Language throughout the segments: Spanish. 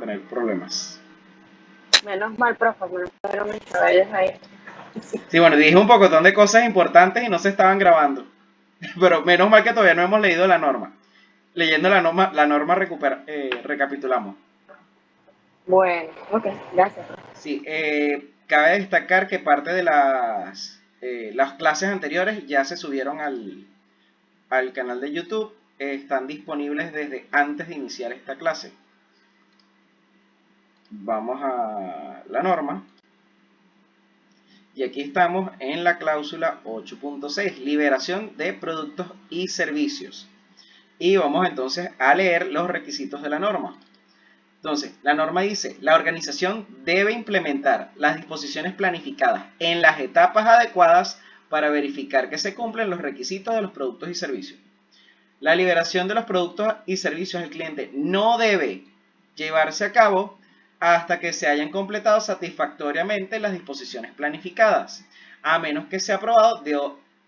tener problemas. Menos mal, profe, me fueron mis cabellos ahí. Sí, bueno, dije un pocotón de cosas importantes y no se estaban grabando. Pero menos mal que todavía no hemos leído la norma. Leyendo la norma recapitulamos. Bueno, ok, gracias. Sí, cabe destacar que parte de las clases anteriores ya se subieron al canal de YouTube. Están disponibles desde antes de iniciar esta clase. Vamos a la norma. Y aquí estamos en la cláusula 8.6, liberación de productos y servicios. Y vamos entonces a leer los requisitos de la norma. Entonces, la norma dice, la organización debe implementar las disposiciones planificadas en las etapas adecuadas para verificar que se cumplen los requisitos de los productos y servicios. La liberación de los productos y servicios al cliente no debe llevarse a cabo hasta que se hayan completado satisfactoriamente las disposiciones planificadas, a menos que sea aprobado de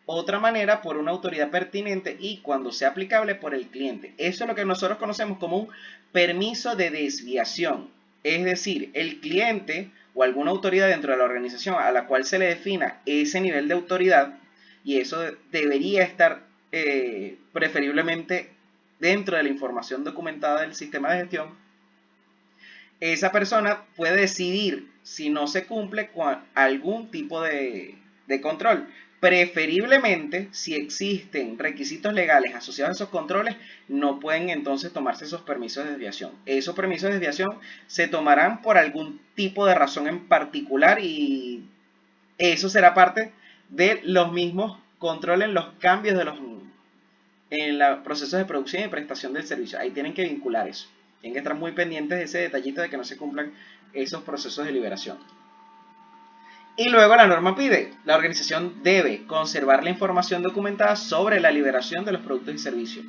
otra manera por una autoridad pertinente y, cuando sea aplicable, por el cliente. Eso es lo que nosotros conocemos como un permiso de desviación. Es decir, el cliente o alguna autoridad dentro de la organización a la cual se le defina ese nivel de autoridad, y eso debería estar preferiblemente dentro de la información documentada del sistema de gestión, esa persona puede decidir si no se cumple con algún tipo de control. Preferiblemente, si existen requisitos legales asociados a esos controles, no pueden entonces tomarse esos permisos de desviación. Esos permisos de desviación se tomarán por algún tipo de razón en particular y eso será parte de los mismos controles, los cambios en los procesos de producción y prestación del servicio. Ahí tienen que vincular eso. Tienen que estar muy pendientes de ese detallito de que no se cumplan esos procesos de liberación. Y luego la norma pide, la organización debe conservar la información documentada sobre la liberación de los productos y servicios.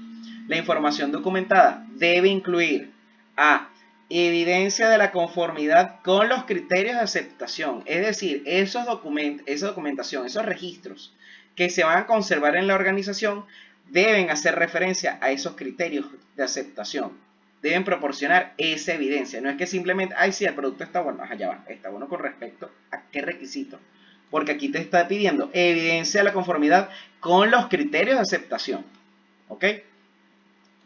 La información documentada debe incluir a evidencia de la conformidad con los criterios de aceptación, es decir, esa documentación, esos registros que se van a conservar en la organización deben hacer referencia a esos criterios de aceptación. Deben proporcionar esa evidencia. No es que simplemente, ay, sí, el producto está bueno. Allá va, está bueno con respecto a qué requisito. Porque aquí te está pidiendo evidencia de la conformidad con los criterios de aceptación. ¿Ok?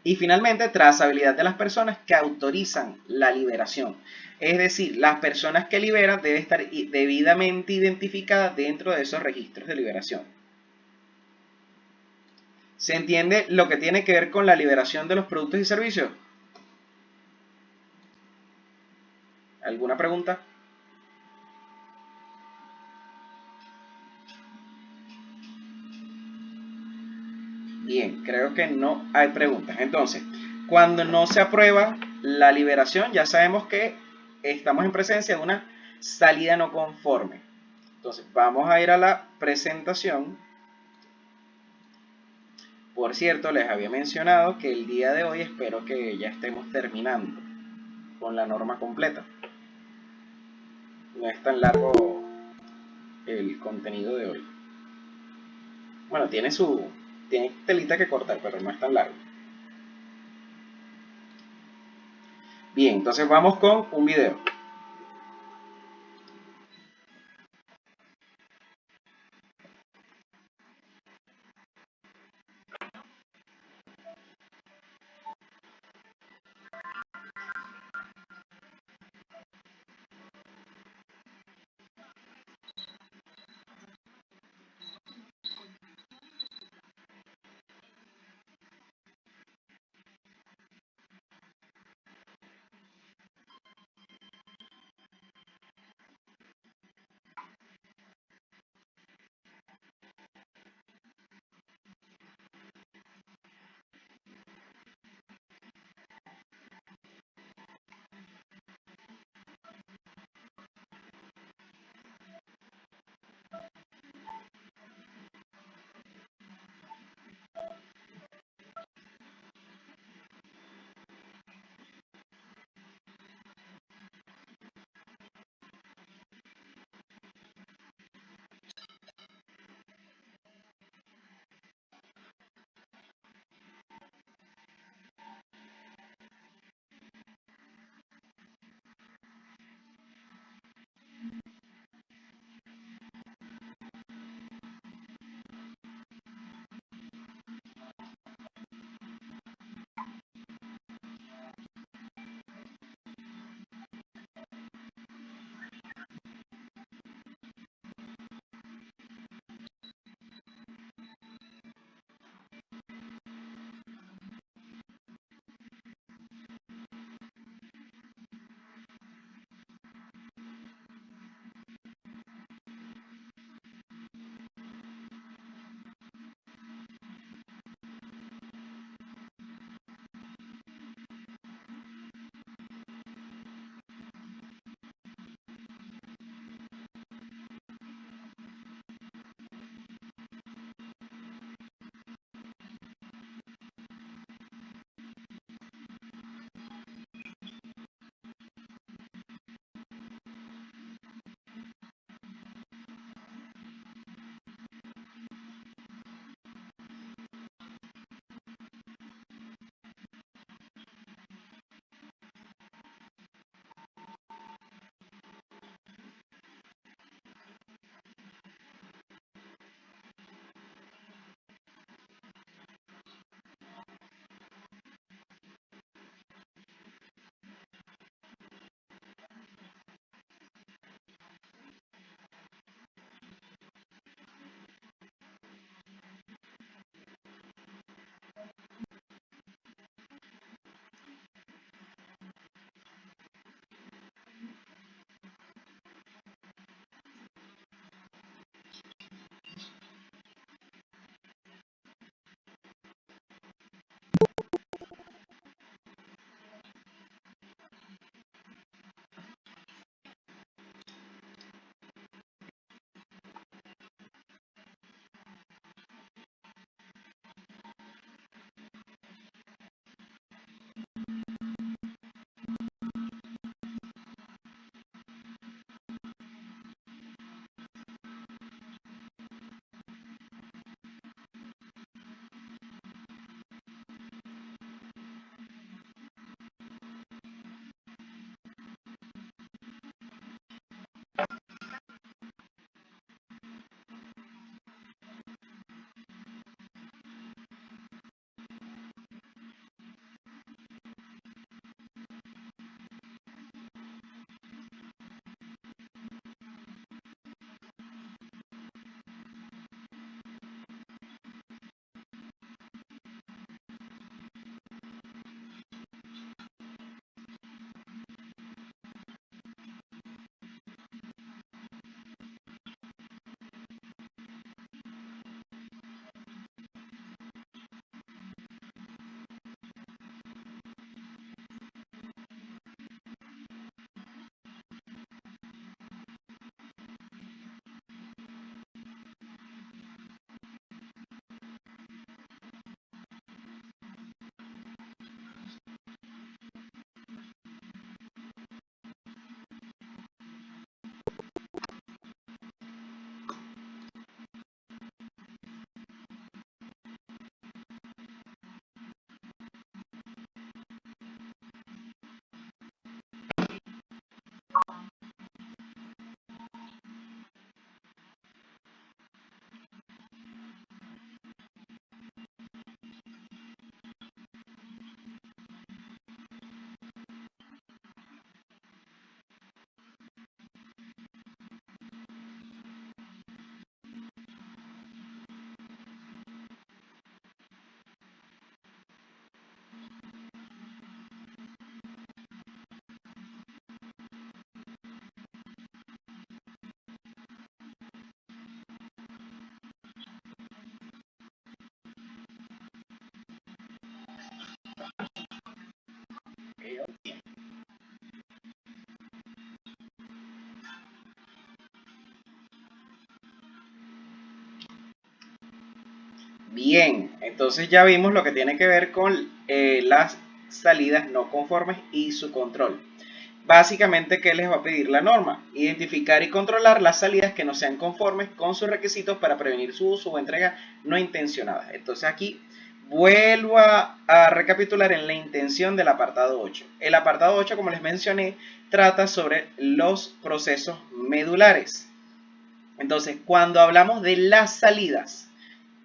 Y finalmente, trazabilidad de las personas que autorizan la liberación. Es decir, las personas que liberan deben estar debidamente identificadas dentro de esos registros de liberación. ¿Se entiende lo que tiene que ver con la liberación de los productos y servicios? ¿Alguna pregunta? Bien, creo que no hay preguntas. Entonces, cuando no se aprueba la liberación, ya sabemos que estamos en presencia de una salida no conforme. Entonces, vamos a ir a la presentación. Por cierto, les había mencionado que el día de hoy espero que ya estemos terminando con la norma completa. No es tan largo el contenido de hoy. Bueno, tiene telita que cortar, pero no es tan largo. Bien, entonces vamos con un video. Bien, entonces ya vimos lo que tiene que ver con las salidas no conformes y su control. Básicamente, ¿qué les va a pedir la norma? Identificar y controlar las salidas que no sean conformes con sus requisitos para prevenir su uso o entrega no intencionada. Entonces aquí vuelvo a recapitular en la intención del apartado 8. El apartado 8, como les mencioné, trata sobre los procesos medulares. Entonces, cuando hablamos de las salidas,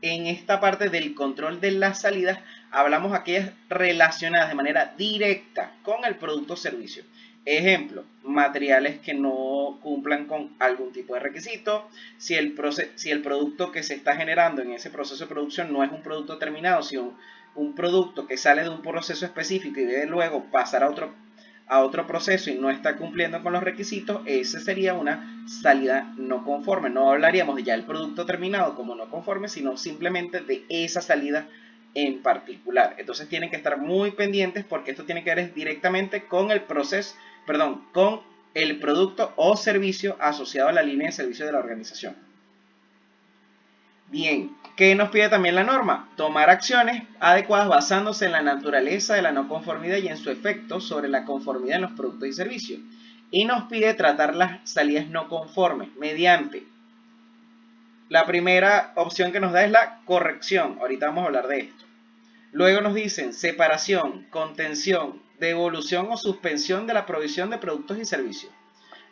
en esta parte del control de las salidas, hablamos aquellas relacionadas de manera directa con el producto o servicio. Ejemplo, materiales que no cumplan con algún tipo de requisito, si el producto que se está generando en ese proceso de producción no es un producto terminado, sino un producto que sale de un proceso específico y debe luego pasar a otro proceso y no está cumpliendo con los requisitos, esa sería una salida no conforme. No hablaríamos de ya el producto terminado como no conforme, sino simplemente de esa salida en particular. Entonces tienen que estar muy pendientes porque esto tiene que ver directamente con el proceso, con el producto o servicio asociado a la línea de servicio de la organización. Bien, ¿qué nos pide también la norma? Tomar acciones adecuadas basándose en la naturaleza de la no conformidad y en su efecto sobre la conformidad en los productos y servicios. Y nos pide tratar las salidas no conformes mediante. La primera opción que nos da es la corrección. Ahorita vamos a hablar de esto. Luego nos dicen separación, contención, devolución o suspensión de la provisión de productos y servicios.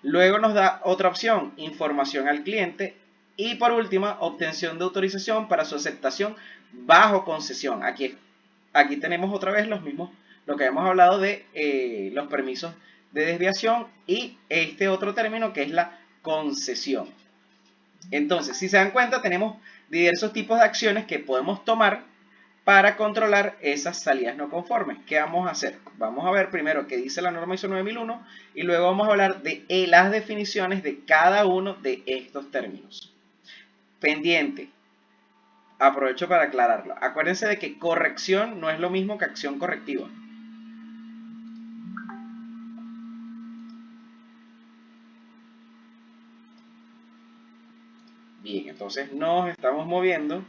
Luego nos da otra opción, información al cliente. Y por última, obtención de autorización para su aceptación bajo concesión. Aquí tenemos otra vez lo que hemos hablado de los permisos de desviación y este otro término que es la concesión. Entonces, si se dan cuenta, tenemos diversos tipos de acciones que podemos tomar para controlar esas salidas no conformes. ¿Qué vamos a hacer? Vamos a ver primero qué dice la norma ISO 9001 y luego vamos a hablar de las definiciones de cada uno de estos términos. Pendiente. Aprovecho para aclararlo. Acuérdense de que corrección no es lo mismo que acción correctiva. Bien, entonces nos estamos moviendo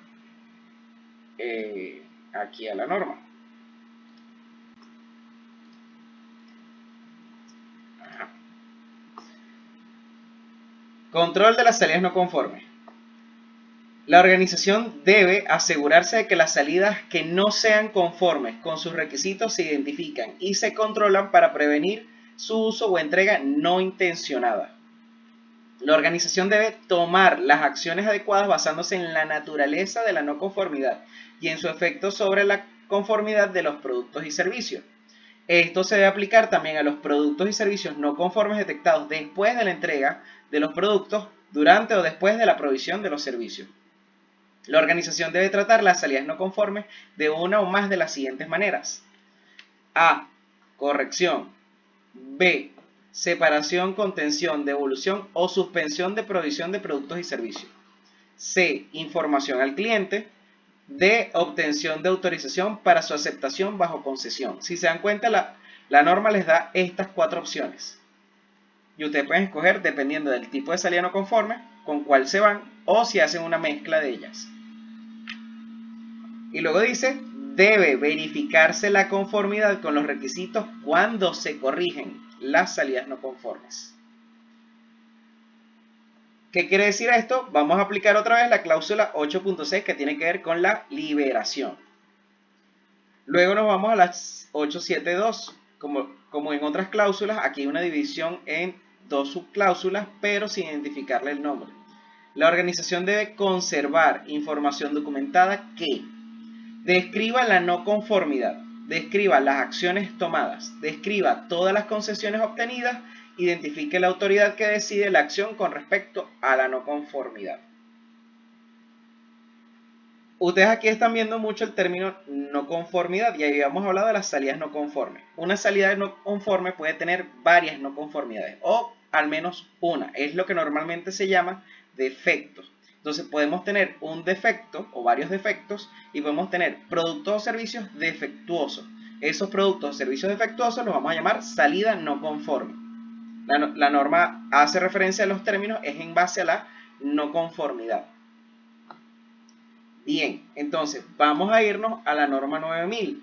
aquí a la norma. Ajá. Control de las salidas no conformes. La organización debe asegurarse de que las salidas que no sean conformes con sus requisitos se identifican y se controlan para prevenir su uso o entrega no intencionada. La organización debe tomar las acciones adecuadas basándose en la naturaleza de la no conformidad y en su efecto sobre la conformidad de los productos y servicios. Esto se debe aplicar también a los productos y servicios no conformes detectados después de la entrega de los productos, durante o después de la provisión de los servicios. La organización debe tratar las salidas no conformes de una o más de las siguientes maneras. A. Corrección. B. Separación, contención, devolución o suspensión de provisión de productos y servicios. C. Información al cliente. D. Obtención de autorización para su aceptación bajo concesión. Si se dan cuenta, la norma les da estas 4 opciones. Y ustedes pueden escoger, dependiendo del tipo de salida no conforme, con cuál se van o si hacen una mezcla de ellas. Y luego dice, debe verificarse la conformidad con los requisitos cuando se corrigen las salidas no conformes. ¿Qué quiere decir esto? Vamos a aplicar otra vez la cláusula 8.6 que tiene que ver con la liberación. Luego nos vamos a las 8.7.2. Como en otras cláusulas, aquí hay una división en 2 subcláusulas, pero sin identificarle el nombre. La organización debe conservar información documentada que describa la no conformidad, describa las acciones tomadas, describa todas las concesiones obtenidas, identifique la autoridad que decide la acción con respecto a la no conformidad. Ustedes aquí están viendo mucho el término no conformidad y habíamos hablado de las salidas no conformes. Una salida no conforme puede tener varias no conformidades o al menos una. Es lo que normalmente se llama defectos. Entonces podemos tener un defecto o varios defectos y podemos tener productos o servicios defectuosos. Esos productos o servicios defectuosos los vamos a llamar salida no conforme. La norma hace referencia a los términos, es en base a la no conformidad. Bien, entonces vamos a irnos a la norma 9000.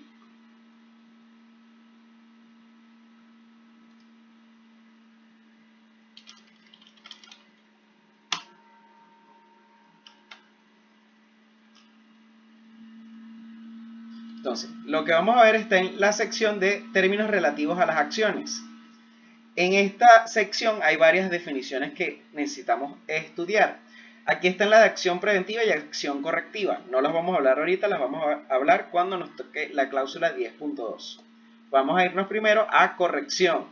Entonces, lo que vamos a ver está en la sección de términos relativos a las acciones. En esta sección hay varias definiciones que necesitamos estudiar. Aquí están las de acción preventiva y acción correctiva. No las vamos a hablar ahorita, las vamos a hablar cuando nos toque la cláusula 10.2. Vamos a irnos primero a corrección.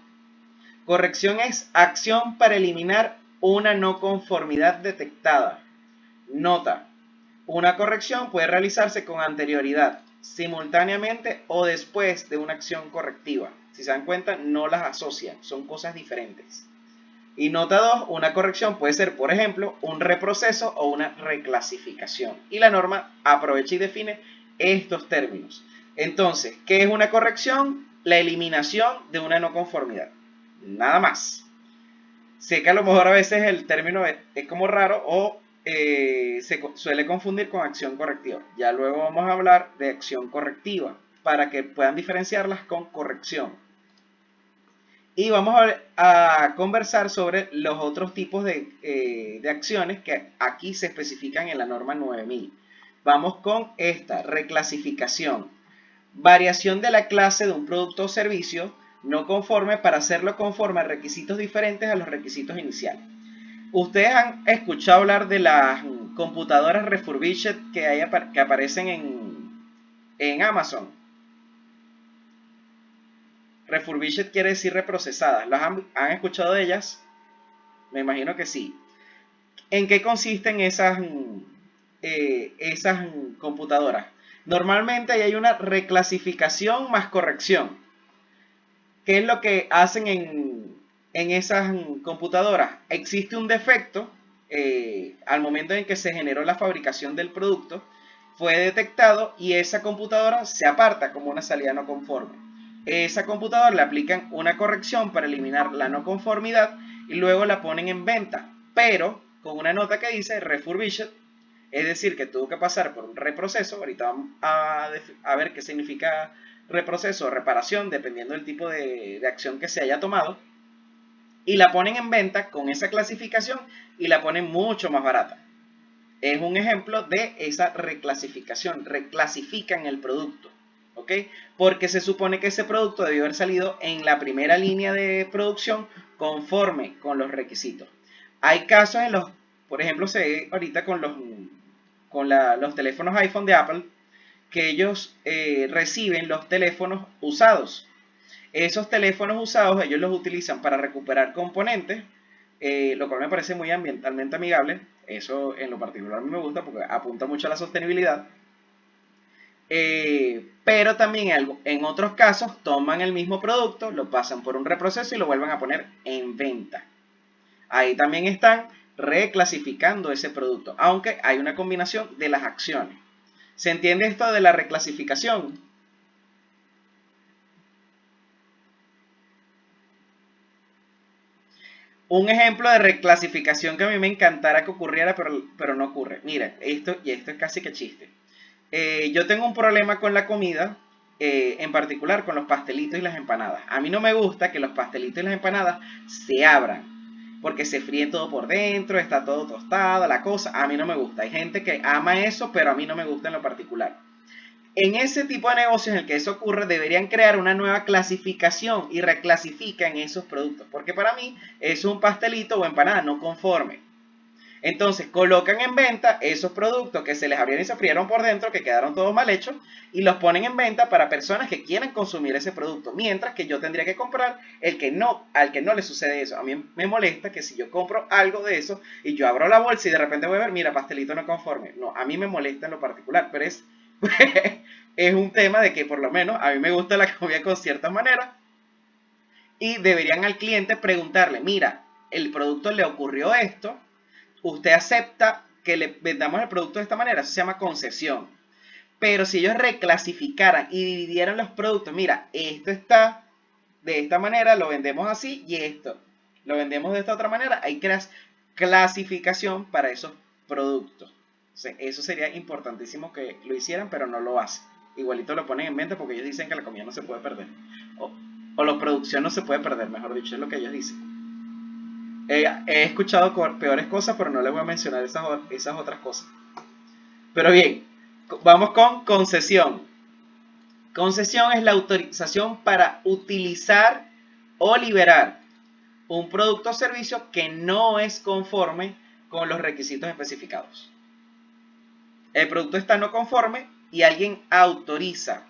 Corrección es acción para eliminar una no conformidad detectada. Nota: una corrección puede realizarse con anterioridad, simultáneamente o después de una acción correctiva. Si se dan cuenta, no las asocian, son cosas diferentes. Y nota 2, una corrección puede ser, por ejemplo, un reproceso o una reclasificación. Y la norma aprovecha y define estos términos. Entonces, ¿qué es una corrección? La eliminación de una no conformidad. Nada más. Sé que a lo mejor a veces el término es como raro o se suele confundir con acción correctiva. Ya luego vamos a hablar de acción correctiva para que puedan diferenciarlas con corrección. Y vamos a conversar sobre los otros tipos de acciones que aquí se especifican en la norma 9000. Vamos con esta, reclasificación. Variación de la clase de un producto o servicio no conforme para hacerlo conforme a requisitos diferentes a los requisitos iniciales. Ustedes han escuchado hablar de las computadoras refurbished que aparecen en Amazon. Refurbished quiere decir reprocesadas. ¿Las han escuchado de ellas? Me imagino que sí. ¿En qué consisten esas computadoras? Normalmente hay una reclasificación más corrección. ¿Qué es lo que hacen en esas computadoras? Existe un defecto al momento en que se generó la fabricación del producto, fue detectado y esa computadora se aparta como una salida no conforme. Esa computadora le aplican una corrección para eliminar la no conformidad y luego la ponen en venta, pero con una nota que dice refurbished, es decir, que tuvo que pasar por un reproceso. Ahorita vamos a ver qué significa reproceso o reparación, dependiendo del tipo de acción que se haya tomado. Y la ponen en venta con esa clasificación y la ponen mucho más barata. Es un ejemplo de esa reclasificación. Reclasifican el producto, ¿ok? Porque se supone que ese producto debió haber salido en la primera línea de producción conforme con los requisitos. Hay casos en los, por ejemplo, se ve ahorita con los teléfonos iPhone de Apple, que ellos reciben los teléfonos usados. Esos teléfonos usados ellos los utilizan para recuperar componentes, lo cual me parece muy ambientalmente amigable. Eso en lo particular a mí me gusta porque apunta mucho a la sostenibilidad. Pero también en otros casos toman el mismo producto, lo pasan por un reproceso y lo vuelven a poner en venta. Ahí también están reclasificando ese producto, aunque hay una combinación de las acciones. ¿Se entiende esto de la reclasificación? Un ejemplo de reclasificación que a mí me encantara que ocurriera, pero no ocurre. Mira, esto es casi que chiste. Yo tengo un problema con la comida, en particular con los pastelitos y las empanadas. A mí no me gusta que los pastelitos y las empanadas se abran, porque se fríe todo por dentro, está todo tostado, la cosa. A mí no me gusta. Hay gente que ama eso, pero a mí no me gusta en lo particular. En ese tipo de negocios en el que eso ocurre, deberían crear una nueva clasificación y reclasifican esos productos, porque para mí es un pastelito o empanada no conforme. Entonces colocan en venta esos productos que se les abrieron y se frieron por dentro, que quedaron todos mal hechos, y los ponen en venta para personas que quieren consumir ese producto, mientras que yo tendría que comprar al que no le sucede eso. A mí me molesta que si yo compro algo de eso y yo abro la bolsa y de repente voy a ver, mira, pastelito no conforme. No, a mí me molesta en lo particular, pero es un tema de que por lo menos a mí me gusta la comida con ciertas maneras y deberían al cliente preguntarle, mira, el producto le ocurrió esto, usted acepta que le vendamos el producto de esta manera. Eso se llama concesión. Pero si ellos reclasificaran y dividieran los productos, mira, esto está de esta manera, lo vendemos así, y esto lo vendemos de esta otra manera, ahí creas clasificación para esos productos. Eso sería importantísimo que lo hicieran, pero no lo hacen. Igualito lo ponen en mente porque ellos dicen que la comida no se puede perder. O la producción no se puede perder, mejor dicho, es lo que ellos dicen. He escuchado peores cosas, pero no les voy a mencionar esas otras cosas. Pero bien, vamos con concesión. Concesión es la autorización para utilizar o liberar un producto o servicio que no es conforme con los requisitos especificados. El producto está no conforme y alguien autoriza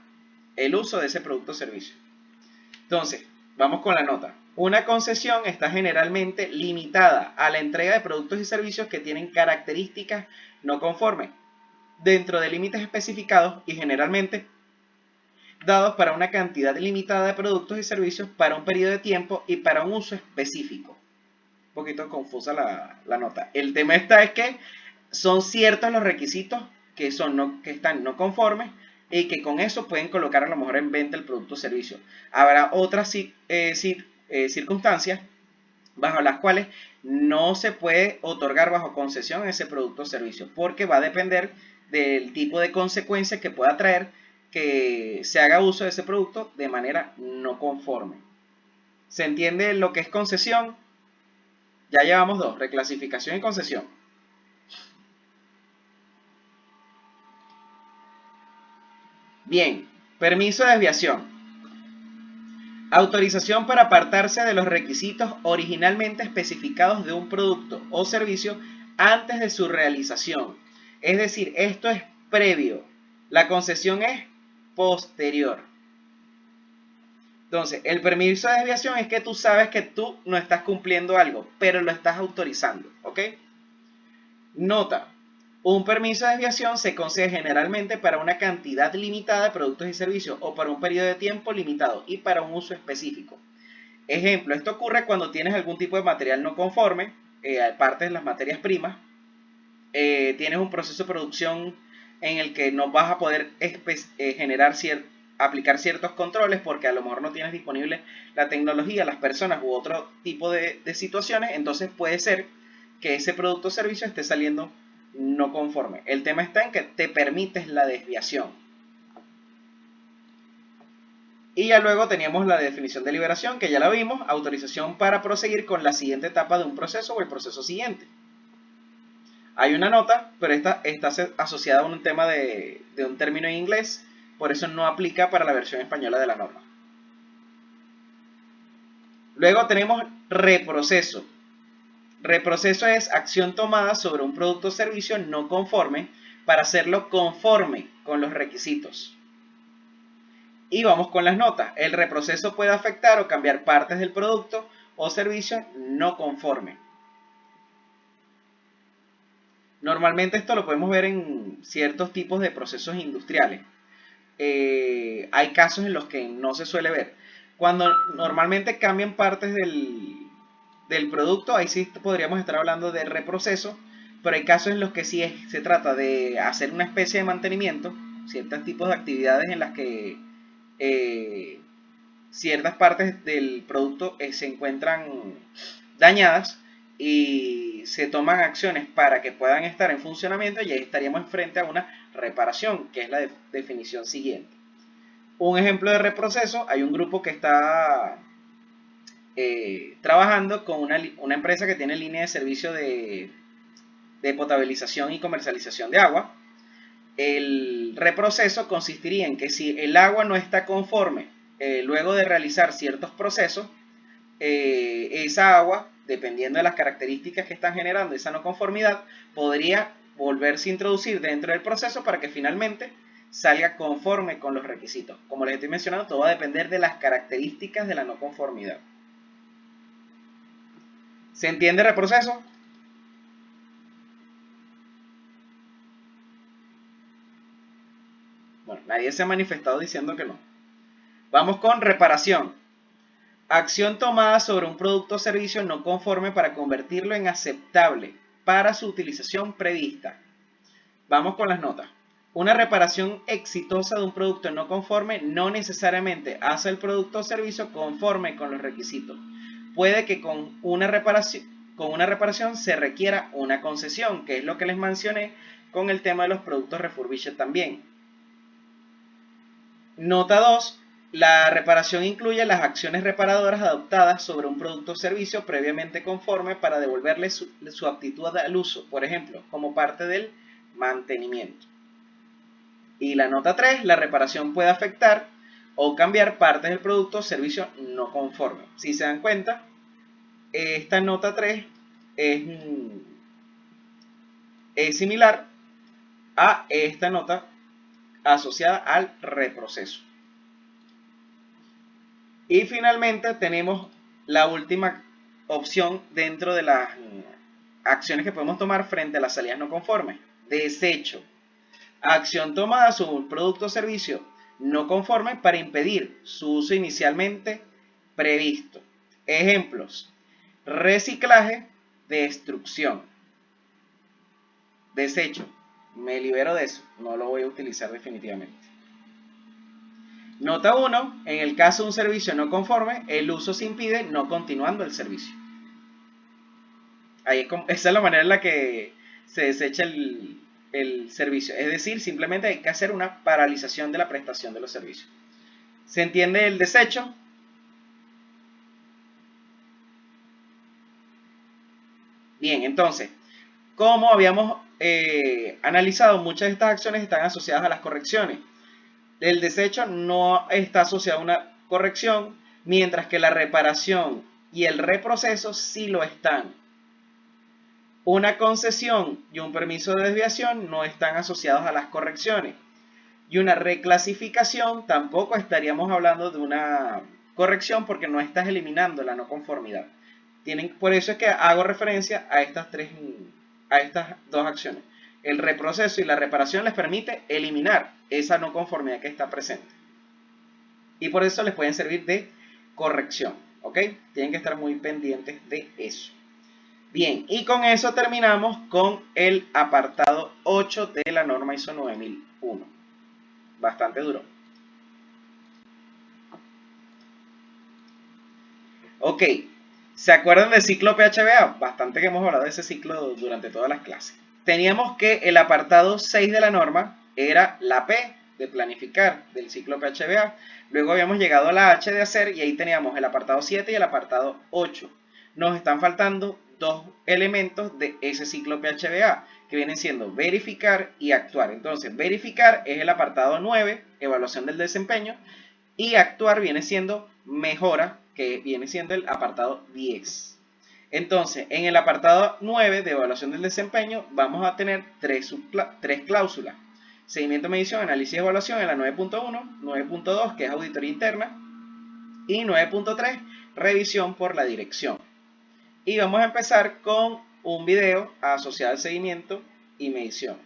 el uso de ese producto o servicio. Entonces, vamos con la nota. Una concesión está generalmente limitada a la entrega de productos y servicios que tienen características no conformes, dentro de límites especificados y generalmente dados para una cantidad limitada de productos y servicios para un periodo de tiempo y para un uso específico. Un poquito confusa la nota. El tema es que son ciertos los requisitos que están no conformes y que con eso pueden colocar a lo mejor en venta el producto o servicio. Habrá otras circunstancias bajo las cuales no se puede otorgar bajo concesión ese producto o servicio, porque va a depender del tipo de consecuencias que pueda traer que se haga uso de ese producto de manera no conforme. ¿Se entiende lo que es concesión? Ya llevamos dos, reclasificación y concesión. Bien, permiso de desviación. Autorización para apartarse de los requisitos originalmente especificados de un producto o servicio antes de su realización. Es decir, esto es previo. La concesión es posterior. Entonces, el permiso de desviación es que tú sabes que tú no estás cumpliendo algo, pero lo estás autorizando, ¿ok? Nota. Un permiso de desviación se concede generalmente para una cantidad limitada de productos y servicios o para un periodo de tiempo limitado y para un uso específico. Ejemplo, esto ocurre cuando tienes algún tipo de material no conforme, aparte de las materias primas, tienes un proceso de producción en el que no vas a poder aplicar ciertos controles porque a lo mejor no tienes disponible la tecnología, las personas u otro tipo de situaciones, entonces puede ser que ese producto o servicio esté saliendo no conforme. El tema está en que te permites la desviación. Y ya luego teníamos la definición de liberación, que ya la vimos, autorización para proseguir con la siguiente etapa de un proceso o el proceso siguiente. Hay una nota, pero esta está asociada a un tema de un término en inglés, por eso no aplica para la versión española de la norma. Luego tenemos reproceso. Reproceso es acción tomada sobre un producto o servicio no conforme para hacerlo conforme con los requisitos. Y vamos con las notas. El reproceso puede afectar o cambiar partes del producto o servicio no conforme. Normalmente esto lo podemos ver en ciertos tipos de procesos industriales. Hay casos en los que no se suele ver. Cuando normalmente cambian partes del producto, ahí sí podríamos estar hablando de reproceso, pero hay casos en los que sí se trata de hacer una especie de mantenimiento, ciertos tipos de actividades en las que ciertas partes del producto se encuentran dañadas y se toman acciones para que puedan estar en funcionamiento y ahí estaríamos frente a una reparación, que es la definición siguiente. Un ejemplo de reproceso, hay un grupo que está trabajando con una empresa que tiene línea de servicio de potabilización y comercialización de agua. El reproceso consistiría en que si el agua no está conforme luego de realizar ciertos procesos, esa agua, dependiendo de las características que están generando esa no conformidad, podría volverse a introducir dentro del proceso para que finalmente salga conforme con los requisitos. Como les estoy mencionando, todo va a depender de las características de la no conformidad. ¿Se entiende el reproceso? Bueno, nadie se ha manifestado diciendo que no. Vamos con reparación. Acción tomada sobre un producto o servicio no conforme para convertirlo en aceptable para su utilización prevista. Vamos con las notas. Una reparación exitosa de un producto no conforme no necesariamente hace el producto o servicio conforme con los requisitos. Puede que con una reparación se requiera una concesión, que es lo que les mencioné, con el tema de los productos refurbished también. Nota 2. La reparación incluye las acciones reparadoras adoptadas sobre un producto o servicio previamente conforme para devolverle su aptitud al uso, por ejemplo, como parte del mantenimiento. Y la nota 3. La reparación puede afectar o cambiar partes del producto o servicio no conforme. Si se dan cuenta, esta nota 3 es similar a esta nota asociada al reproceso. Y finalmente tenemos la última opción dentro de las acciones que podemos tomar frente a las salidas no conformes. Desecho. Acción tomada sobre un producto o servicio no conforme para impedir su uso inicialmente previsto. Ejemplos: reciclaje, destrucción. Desecho. Me libero de eso. No lo voy a utilizar definitivamente. Nota 1. En el caso de un servicio no conforme, el uso se impide no continuando el servicio. Esa es la manera en la que se desecha el servicio. Es decir, simplemente hay que hacer una paralización de la prestación de los servicios. ¿Se entiende el desecho? Bien, entonces, como habíamos analizado, muchas de estas acciones están asociadas a las correcciones. El desecho no está asociado a una corrección, mientras que la reparación y el reproceso sí lo están. Una concesión y un permiso de desviación no están asociados a las correcciones. Y una reclasificación tampoco estaríamos hablando de una corrección porque no estás eliminando la no conformidad. Por eso es que hago referencia a estas dos acciones. El reproceso y la reparación les permite eliminar esa no conformidad que está presente. Y por eso les pueden servir de corrección. ¿Ok? Tienen que estar muy pendientes de eso. Bien, y con eso terminamos con el apartado 8 de la norma ISO 9001. Bastante duro. Ok, ¿se acuerdan del ciclo PHBA? Bastante que hemos hablado de ese ciclo durante todas las clases. Teníamos que el apartado 6 de la norma era la P de planificar del ciclo PHBA. Luego habíamos llegado a la H de hacer y ahí teníamos el apartado 7 y el apartado 8. Nos están faltando dos elementos de ese ciclo PHBA que vienen siendo verificar y actuar. Entonces, verificar es el apartado 9, evaluación del desempeño, y actuar viene siendo mejora, que viene siendo el apartado 10. Entonces, en el apartado 9 de evaluación del desempeño vamos a tener tres cláusulas: seguimiento, medición, análisis y evaluación en la 9.1, 9.2 que es auditoría interna y 9.3 revisión por la dirección. Y vamos a empezar con un video asociado al seguimiento y medición.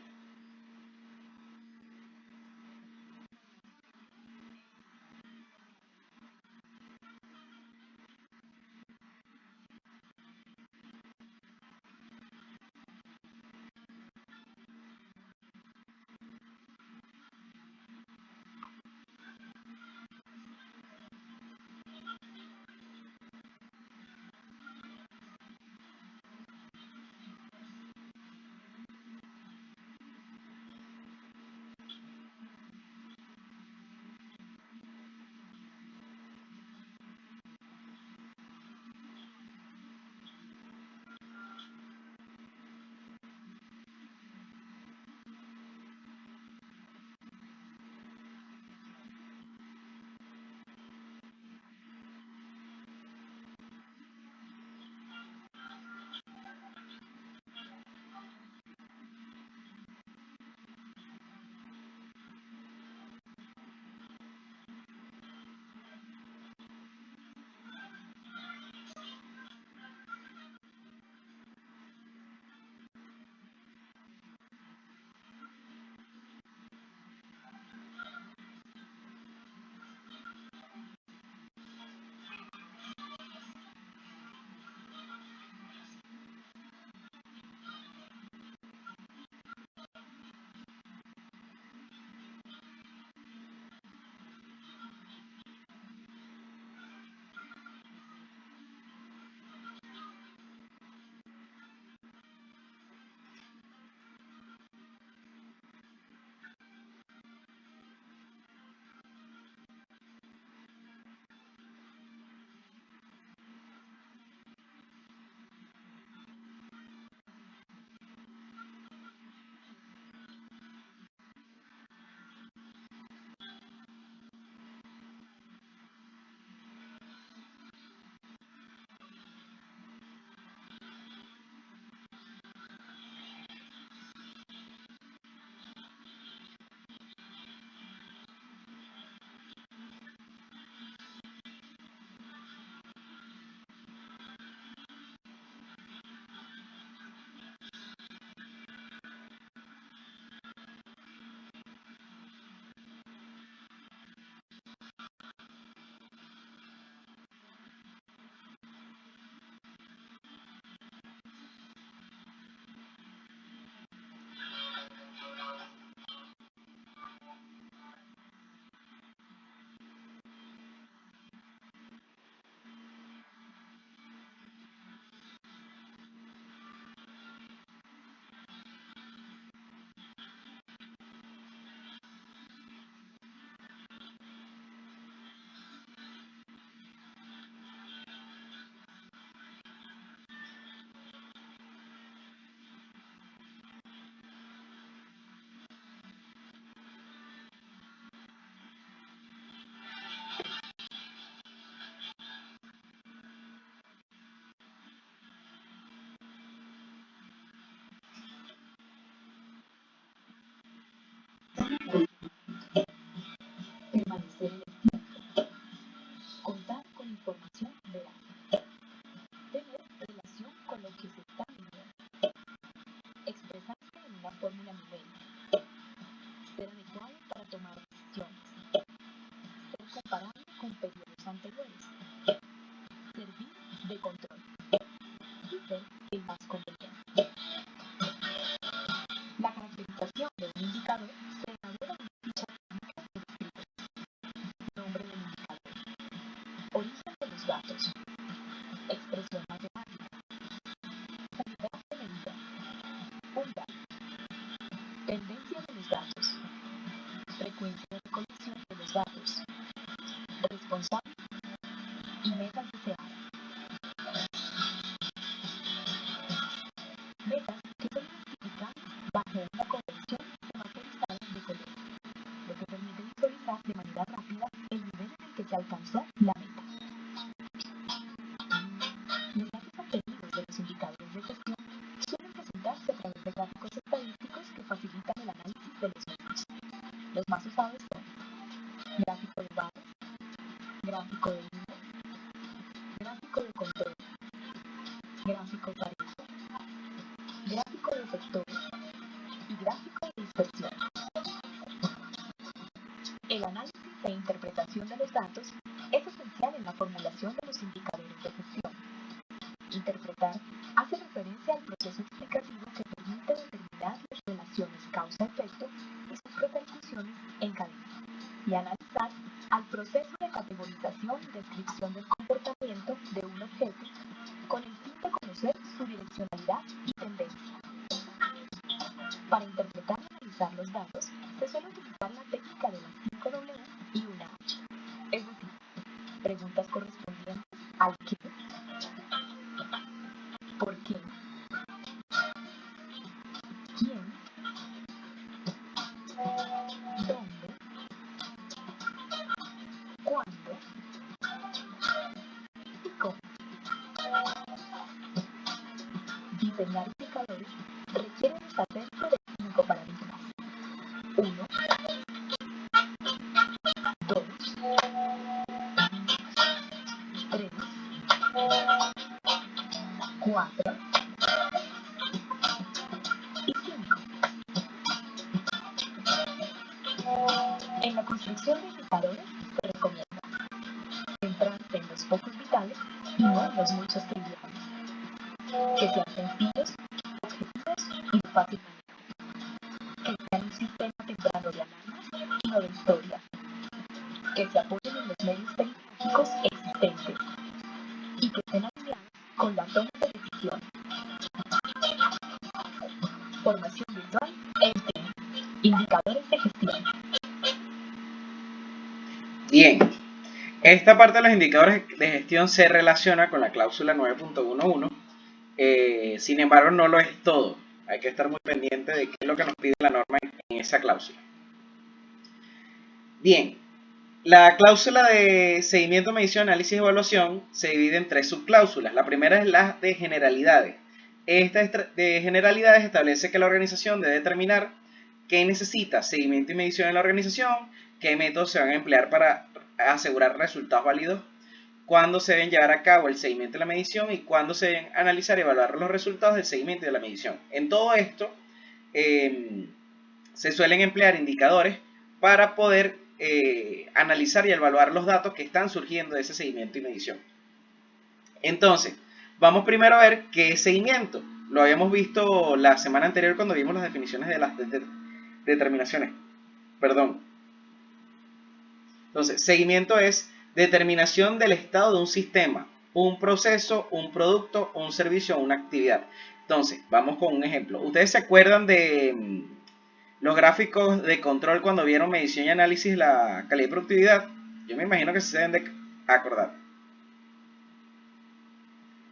fórmula numérica. Ser adecuado para tomar decisiones. Ser comparable con periodos anteriores. Servir de control. Y ser el más conveniente. La caracterización de un indicador se elabora en una ficha técnica que describe nombre del indicador, origen de los datos, expresión matemática, unidad de medida, umbrales, tendencia de los datos, frecuencia de recolección de los datos, responsable y metas deseadas. Metas que son identificadas bajo una convención semaforizada de color, lo que permite visualizar de manera rápida el nivel en el que se alcanzó la meta. Los datos obtenidos de los indicadores de gestión suelen presentarse a través de gráficos estadísticos que facilitan el análisis de los mismos. Los más usados son gráfico de barras, gráfico de línea, gráfico de control, gráfico parejo, gráfico de sectores y gráfico de dispersión. El análisis e interpretación de los datos es esencial en la formulación de los indicadores de gestión. Interpretar hace referencia al proceso explicativo que permite determinar las relaciones causa-efecto y sus repercusiones en cadena, y analizar al proceso de categorización y descripción del comportamiento de un objeto con el fin de conocer su direccionalidad y tendencia. Para interpretar y analizar los datos, se suele utilizar la técnica de las 5 W y una H, es decir, preguntas correspondientes al qué, por qué, quién, dónde, cuándo y cómo. Diseñar indicadores requiere deshacerse de 5 paradigmas. 1, 2, 3, 4 y 5. En la construcción de indicadores se recomienda centrarse en los focos vitales y no en los muchos triviales, que sean sencillos, objetivos y de fácil manejo, que sean un sistema temprano de alarmas y no de historia, que se apoyen en los medios tecnológicos existentes y que estén alineados con la toma de decisiones. Formación virtual en TEN. Indicadores de gestión. Bien, esta parte de los indicadores de gestión se relaciona con la cláusula 9.11. Sin embargo, no lo es todo. Hay que estar muy pendiente de qué es lo que nos pide la norma en esa cláusula. Bien, la cláusula de seguimiento, medición, análisis y evaluación se divide en 3 subcláusulas. La primera es la de generalidades. Esta de generalidades establece que la organización debe determinar qué necesita seguimiento y medición en la organización, qué métodos se van a emplear para asegurar resultados válidos, cuándo se deben llevar a cabo el seguimiento y la medición y cuándo se deben analizar y evaluar los resultados del seguimiento y de la medición. En todo esto se suelen emplear indicadores para poder analizar y evaluar los datos que están surgiendo de ese seguimiento y medición. Entonces, vamos primero a ver qué es seguimiento. Lo habíamos visto la semana anterior cuando vimos las definiciones de las determinaciones. Perdón. Entonces, seguimiento es determinación del estado de un sistema, un proceso, un producto, un servicio o una actividad. Entonces, vamos con un ejemplo. ¿Ustedes se acuerdan de los gráficos de control cuando vieron medición y análisis de la calidad y productividad? Yo me imagino que se deben de acordar.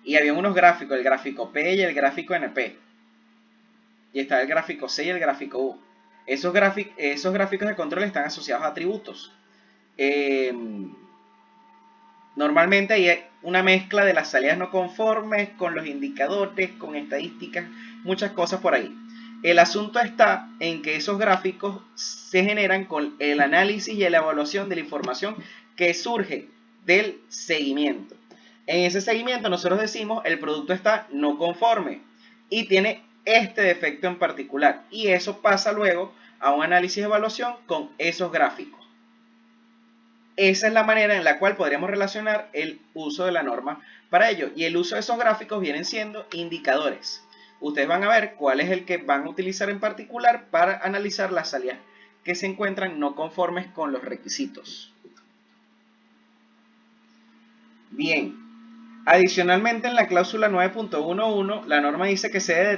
Y había unos gráficos, el gráfico P y el gráfico NP. Y está el gráfico C y el gráfico U. Esos gráficos de control están asociados a atributos. Normalmente hay una mezcla de las salidas no conformes con los indicadores, con estadísticas, muchas cosas por ahí. El asunto está en que esos gráficos se generan con el análisis y la evaluación de la información que surge del seguimiento. En ese seguimiento nosotros decimos el producto está no conforme y tiene este defecto en particular. Y eso pasa luego a un análisis de evaluación con esos gráficos. Esa es la manera en la cual podríamos relacionar el uso de la norma para ello. Y el uso de esos gráficos vienen siendo indicadores. Ustedes van a ver cuál es el que van a utilizar en particular para analizar las salidas que se encuentran no conformes con los requisitos. Bien, adicionalmente en la cláusula 9.11 la norma dice que se debe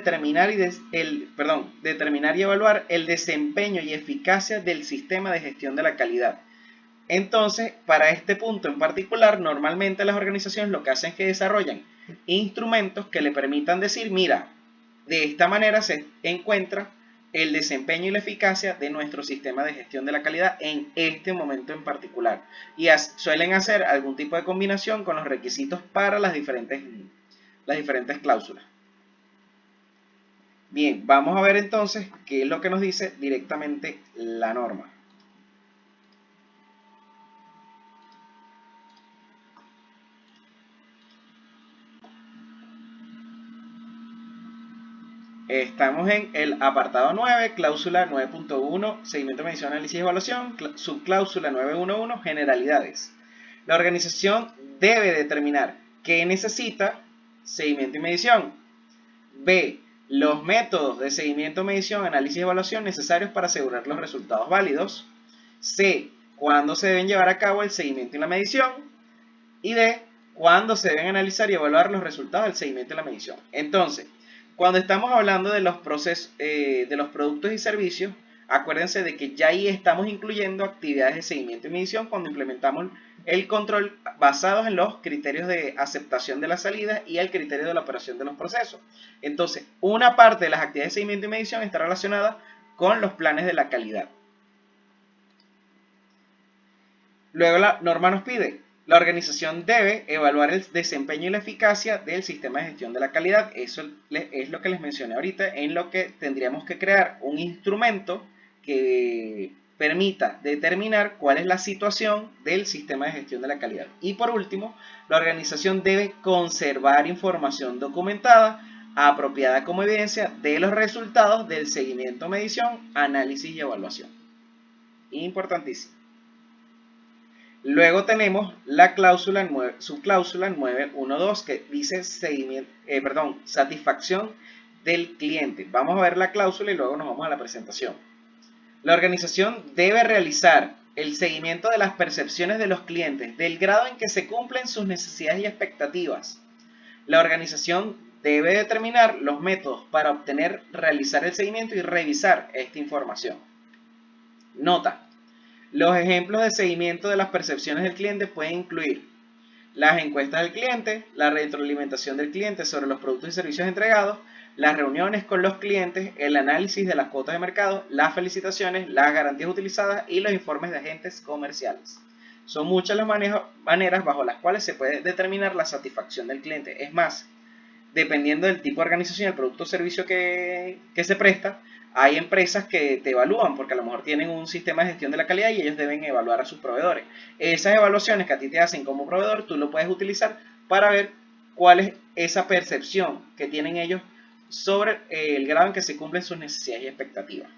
determinar y evaluar el desempeño y eficacia del sistema de gestión de la calidad. Entonces, para este punto en particular, normalmente las organizaciones lo que hacen es que desarrollan instrumentos que le permitan decir, mira, de esta manera se encuentra el desempeño y la eficacia de nuestro sistema de gestión de la calidad en este momento en particular. Y suelen hacer algún tipo de combinación con los requisitos para las diferentes cláusulas. Bien, vamos a ver entonces qué es lo que nos dice directamente la norma. Estamos en el apartado 9, cláusula 9.1, seguimiento, medición, análisis y evaluación, subcláusula 9.1.1, generalidades. La organización debe determinar qué necesita seguimiento y medición. B. Los métodos de seguimiento, medición, análisis y evaluación necesarios para asegurar los resultados válidos. C. Cuándo se deben llevar a cabo el seguimiento y la medición. Y D. Cuándo se deben analizar y evaluar los resultados del seguimiento y la medición. Entonces, cuando estamos hablando de los procesos, de los productos y servicios, acuérdense de que ya ahí estamos incluyendo actividades de seguimiento y medición cuando implementamos el control basados en los criterios de aceptación de la salida y el criterio de la operación de los procesos. Entonces, una parte de las actividades de seguimiento y medición está relacionada con los planes de la calidad. Luego la norma nos pide: la organización debe evaluar el desempeño y la eficacia del sistema de gestión de la calidad. Eso es lo que les mencioné ahorita, en lo que tendríamos que crear un instrumento que permita determinar cuál es la situación del sistema de gestión de la calidad. Y por último, la organización debe conservar información documentada apropiada como evidencia de los resultados del seguimiento, medición, análisis y evaluación. Importantísimo. Luego tenemos la subcláusula 9.1.2 que dice satisfacción del cliente. Vamos a ver la cláusula y luego nos vamos a la presentación. La organización debe realizar el seguimiento de las percepciones de los clientes, del grado en que se cumplen sus necesidades y expectativas. La organización debe determinar los métodos para realizar el seguimiento y revisar esta información. Nota: los ejemplos de seguimiento de las percepciones del cliente pueden incluir las encuestas del cliente, la retroalimentación del cliente sobre los productos y servicios entregados, las reuniones con los clientes, el análisis de las cuotas de mercado, las felicitaciones, las garantías utilizadas y los informes de agentes comerciales. Son muchas las maneras bajo las cuales se puede determinar la satisfacción del cliente. Es más, dependiendo del tipo de organización, el producto o servicio que se presta, hay empresas que te evalúan porque a lo mejor tienen un sistema de gestión de la calidad y ellos deben evaluar a sus proveedores. Esas evaluaciones que a ti te hacen como proveedor, tú lo puedes utilizar para ver cuál es esa percepción que tienen ellos sobre el grado en que se cumplen sus necesidades y expectativas.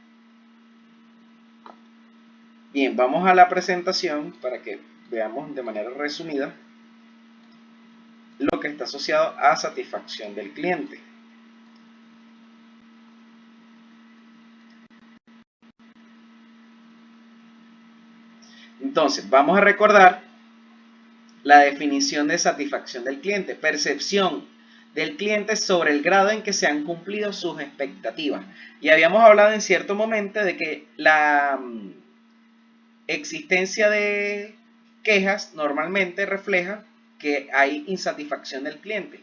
Bien, vamos a la presentación para que veamos de manera resumida lo que está asociado a satisfacción del cliente. Entonces, vamos a recordar la definición de satisfacción del cliente: percepción del cliente sobre el grado en que se han cumplido sus expectativas. Y habíamos hablado en cierto momento de que la existencia de quejas normalmente refleja que hay insatisfacción del cliente,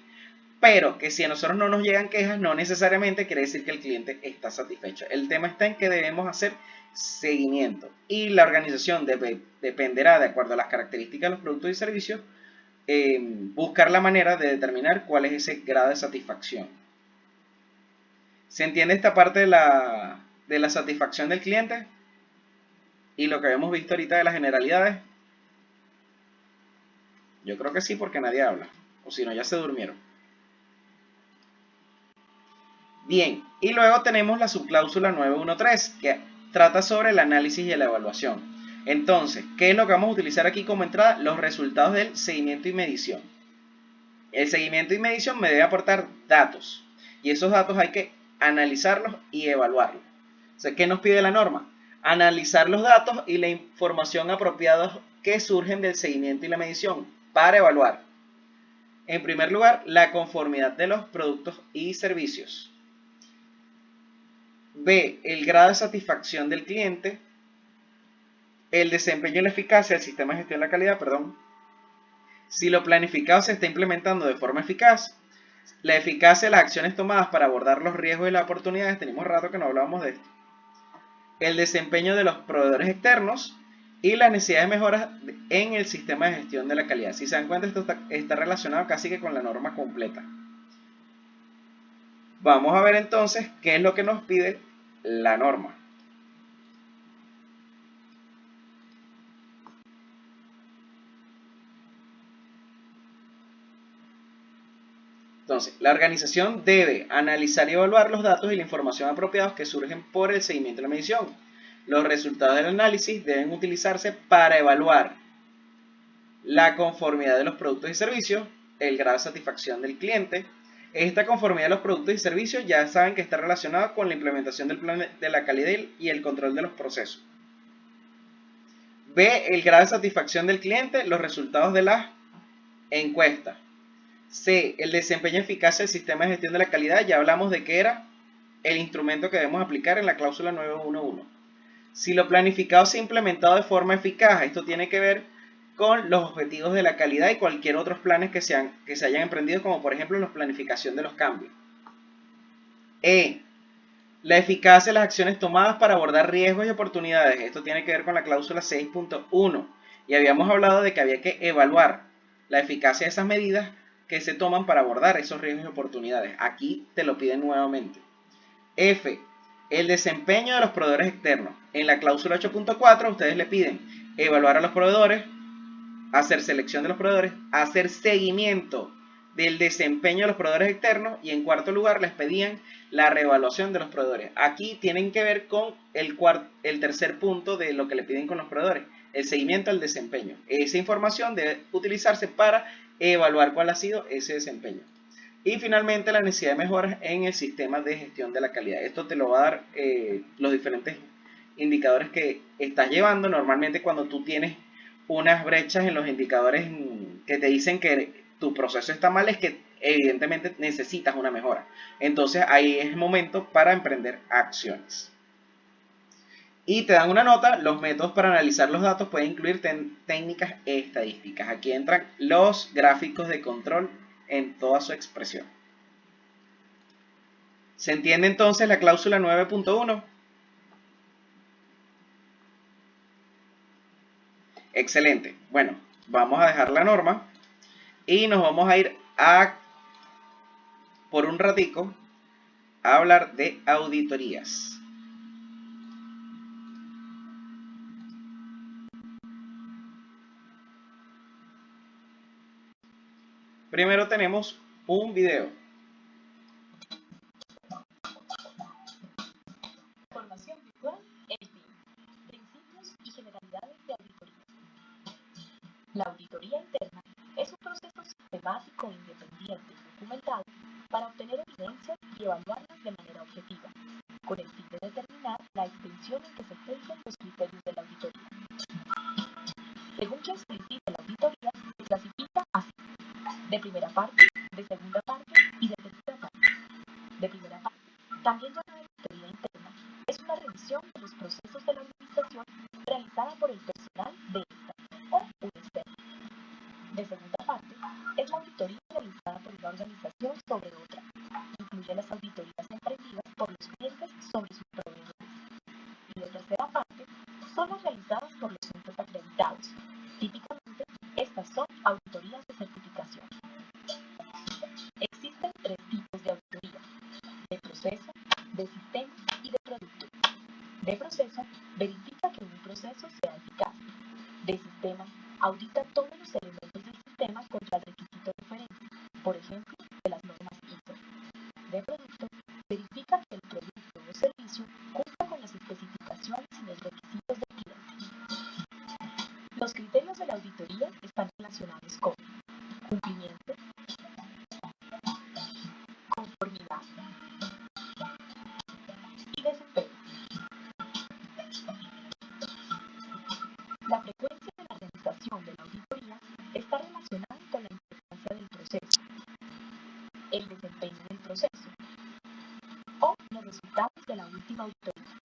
pero que si a nosotros no nos llegan quejas, no necesariamente quiere decir que el cliente está satisfecho. El tema está en que debemos hacer seguimiento y la organización dependerá, de acuerdo a las características de los productos y servicios, buscar la manera de determinar cuál es ese grado de satisfacción. ¿Se entiende esta parte de la satisfacción del cliente? Y lo que habíamos visto ahorita de las generalidades. Yo creo que sí, porque nadie habla, o si no ya se durmieron. Bien, y luego tenemos la subcláusula 913, que trata sobre el análisis y la evaluación. Entonces, ¿qué es lo que vamos a utilizar aquí como entrada? Los resultados del seguimiento y medición. El seguimiento y medición me debe aportar datos, y esos datos hay que analizarlos y evaluarlos. O sea, ¿qué nos pide la norma? Analizar los datos y la información apropiados que surgen del seguimiento y la medición para evaluar. En primer lugar, la conformidad de los productos y servicios. B, el grado de satisfacción del cliente. El desempeño y la eficacia del sistema de gestión de la calidad, si lo planificado se está implementando de forma eficaz. La eficacia de las acciones tomadas para abordar los riesgos y las oportunidades. Tenemos rato que no hablábamos de esto. El desempeño de los proveedores externos y la necesidad de mejoras en el sistema de gestión de la calidad. Si se dan cuenta, esto está relacionado casi que con la norma completa. Vamos a ver entonces qué es lo que nos pide la norma. Entonces, la organización debe analizar y evaluar los datos y la información apropiados que surgen por el seguimiento y la medición. Los resultados del análisis deben utilizarse para evaluar la conformidad de los productos y servicios, el grado de satisfacción del cliente. Esta conformidad de los productos y servicios ya saben que está relacionada con la implementación del plan de la calidad y el control de los procesos. B, el grado de satisfacción del cliente, los resultados de las encuestas. C, el desempeño eficaz del sistema de gestión de la calidad. Ya hablamos de que era el instrumento que debemos aplicar en la cláusula 911. Si lo planificado se ha implementado de forma eficaz, esto tiene que ver con los objetivos de la calidad y cualquier otros planes que se hayan emprendido, como por ejemplo la planificación de los cambios. E, la eficacia de las acciones tomadas para abordar riesgos y oportunidades. Esto tiene que ver con la cláusula 6.1. Y habíamos hablado de que había que evaluar la eficacia de esas medidas que se toman para abordar esos riesgos y oportunidades. Aquí te lo piden nuevamente. F, el desempeño de los proveedores externos. En la cláusula 8.4 ustedes le piden evaluar a los proveedores, hacer selección de los proveedores, hacer seguimiento del desempeño de los proveedores externos, y en cuarto lugar les pedían la reevaluación de los proveedores. Aquí tienen que ver con el tercer punto de lo que le piden con los proveedores, el seguimiento al desempeño. Esa información debe utilizarse para evaluar cuál ha sido ese desempeño. Y finalmente, la necesidad de mejoras en el sistema de gestión de la calidad. Esto te lo va a dar los diferentes indicadores que estás llevando. Normalmente cuando tú tienes unas brechas en los indicadores que te dicen que tu proceso está mal, es que evidentemente necesitas una mejora. Entonces ahí es el momento para emprender acciones. Y te dan una nota. Los métodos para analizar los datos pueden incluir técnicas estadísticas. Aquí entran los gráficos de control en toda su expresión. ¿Se entiende entonces la cláusula 9.1? Excelente. Bueno, vamos a dejar la norma y nos vamos a ir por un ratico a hablar de auditorías. Primero tenemos un video. Formación virtual en PIN. Principios y generalidades de auditoría. La auditoría interna es un proceso sistemático, independiente y documentado para obtener evidencias y evaluarlas de manera objetiva, con el fin de determinar la extensión en que se ejercen los criterios de la auditoría. Según que explicita la auditoría, se clasifica así: de primera parte, de segunda parte y de tercera parte. De primera parte, también llamada auditoría interna, es una revisión de los procesos de la organización realizada por el personal de esta o un externo. De segunda parte, es la auditoría realizada por una organización sobre otra. Incluye las auditorías emprendidas por los clientes sobre sus proveedores. Y de tercera parte, son las realizadas por los entes acreditados. Típicamente, estas son auditorías de certificación. Existen tres tipos de auditoría: de proceso, de sistema y de producto. De proceso, verifica que un proceso sea eficaz. De sistema, audita todos los elementos del sistema contra el requisito referente, por ejemplo, de las normas ISO. De producto, verifica proceso o los resultados de la última auditoría.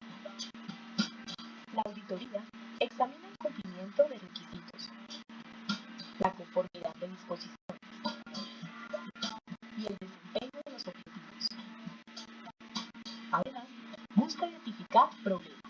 La auditoría examina el cumplimiento de requisitos, la conformidad de disposiciones y el desempeño de los objetivos. Además, busca identificar problemas.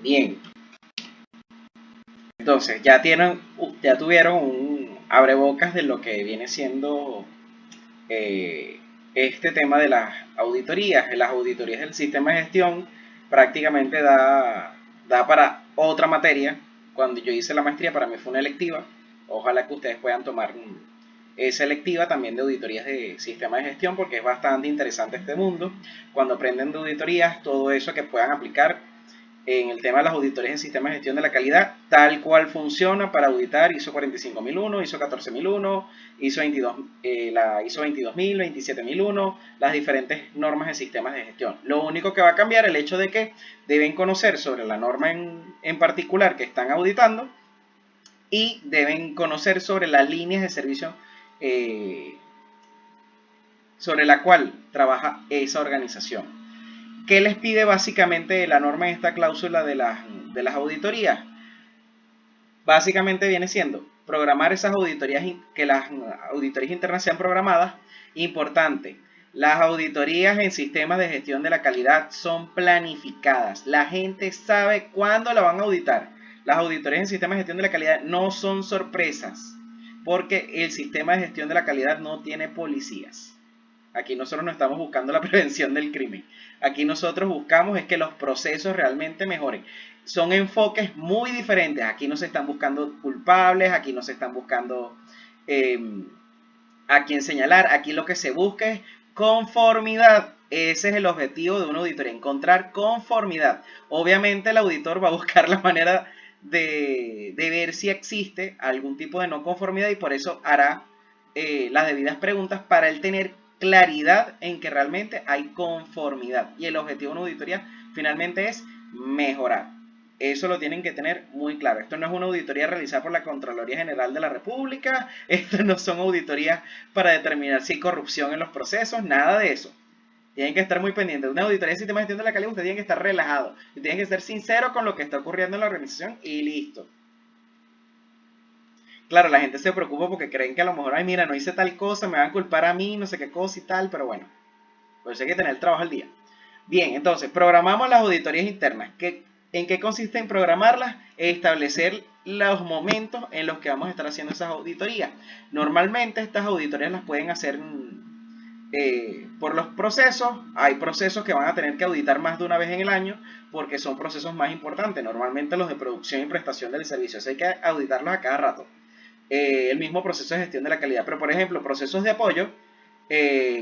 Bien, entonces ya tuvieron un abrebocas de lo que viene siendo eh, este tema de las auditorías. Las auditorías del sistema de gestión prácticamente da para otra materia. Cuando yo hice la maestría, para mí fue una electiva. Ojalá que ustedes puedan tomar esa electiva también de auditorías de sistema de gestión, porque es bastante interesante este mundo. Cuando aprenden de auditorías, todo eso que puedan aplicar en el tema de las auditorías en sistemas de gestión de la calidad, tal cual funciona para auditar ISO 45001, ISO 14001, ISO 22, la ISO 22000, 27001, las diferentes normas de sistemas de gestión. Lo único que va a cambiar es el hecho de que deben conocer sobre la norma en particular que están auditando y deben conocer sobre las líneas de servicio sobre la cual trabaja esa organización. ¿Qué les pide básicamente la norma en esta cláusula de las auditorías? Básicamente viene siendo programar esas auditorías, que las auditorías internas sean programadas. Importante, las auditorías en sistemas de gestión de la calidad son planificadas. La gente sabe cuándo la van a auditar. Las auditorías en sistemas de gestión de la calidad no son sorpresas, porque el sistema de gestión de la calidad no tiene policías. Aquí nosotros no estamos buscando la prevención del crimen. Aquí nosotros buscamos es que los procesos realmente mejoren. Son enfoques muy diferentes. Aquí no se están buscando culpables, aquí no se están buscando a quién señalar. Aquí lo que se busca es conformidad. Ese es el objetivo de una auditoría, encontrar conformidad. Obviamente el auditor va a buscar la manera de ver si existe algún tipo de no conformidad y por eso hará las debidas preguntas para él tener claridad en que realmente hay conformidad. Y el objetivo de una auditoría finalmente es mejorar. Eso lo tienen que tener muy claro. Esto no es una auditoría realizada por la Contraloría General de la República. Esto no son auditorías para determinar si hay corrupción en los procesos. Nada de eso. Tienen que estar muy pendientes. Una auditoría de sistemas de gestión de la calidad, ustedes tienen que estar relajados. Y tienen que ser sinceros con lo que está ocurriendo en la organización y listo. Claro, la gente se preocupa porque creen que a lo mejor, ay, mira, no hice tal cosa, me van a culpar a mí, no sé qué cosa y tal, pero bueno, pues hay que tener el trabajo al día. Bien, entonces, programamos las auditorías internas. ¿En qué consiste en programarlas? Establecer los momentos en los que vamos a estar haciendo esas auditorías. Normalmente estas auditorías las pueden hacer por los procesos. Hay procesos que van a tener que auditar más de una vez en el año porque son procesos más importantes. Normalmente los de producción y prestación del servicio. Eso hay que auditarlos a cada rato. El mismo proceso de gestión de la calidad. Pero, por ejemplo, procesos de apoyo,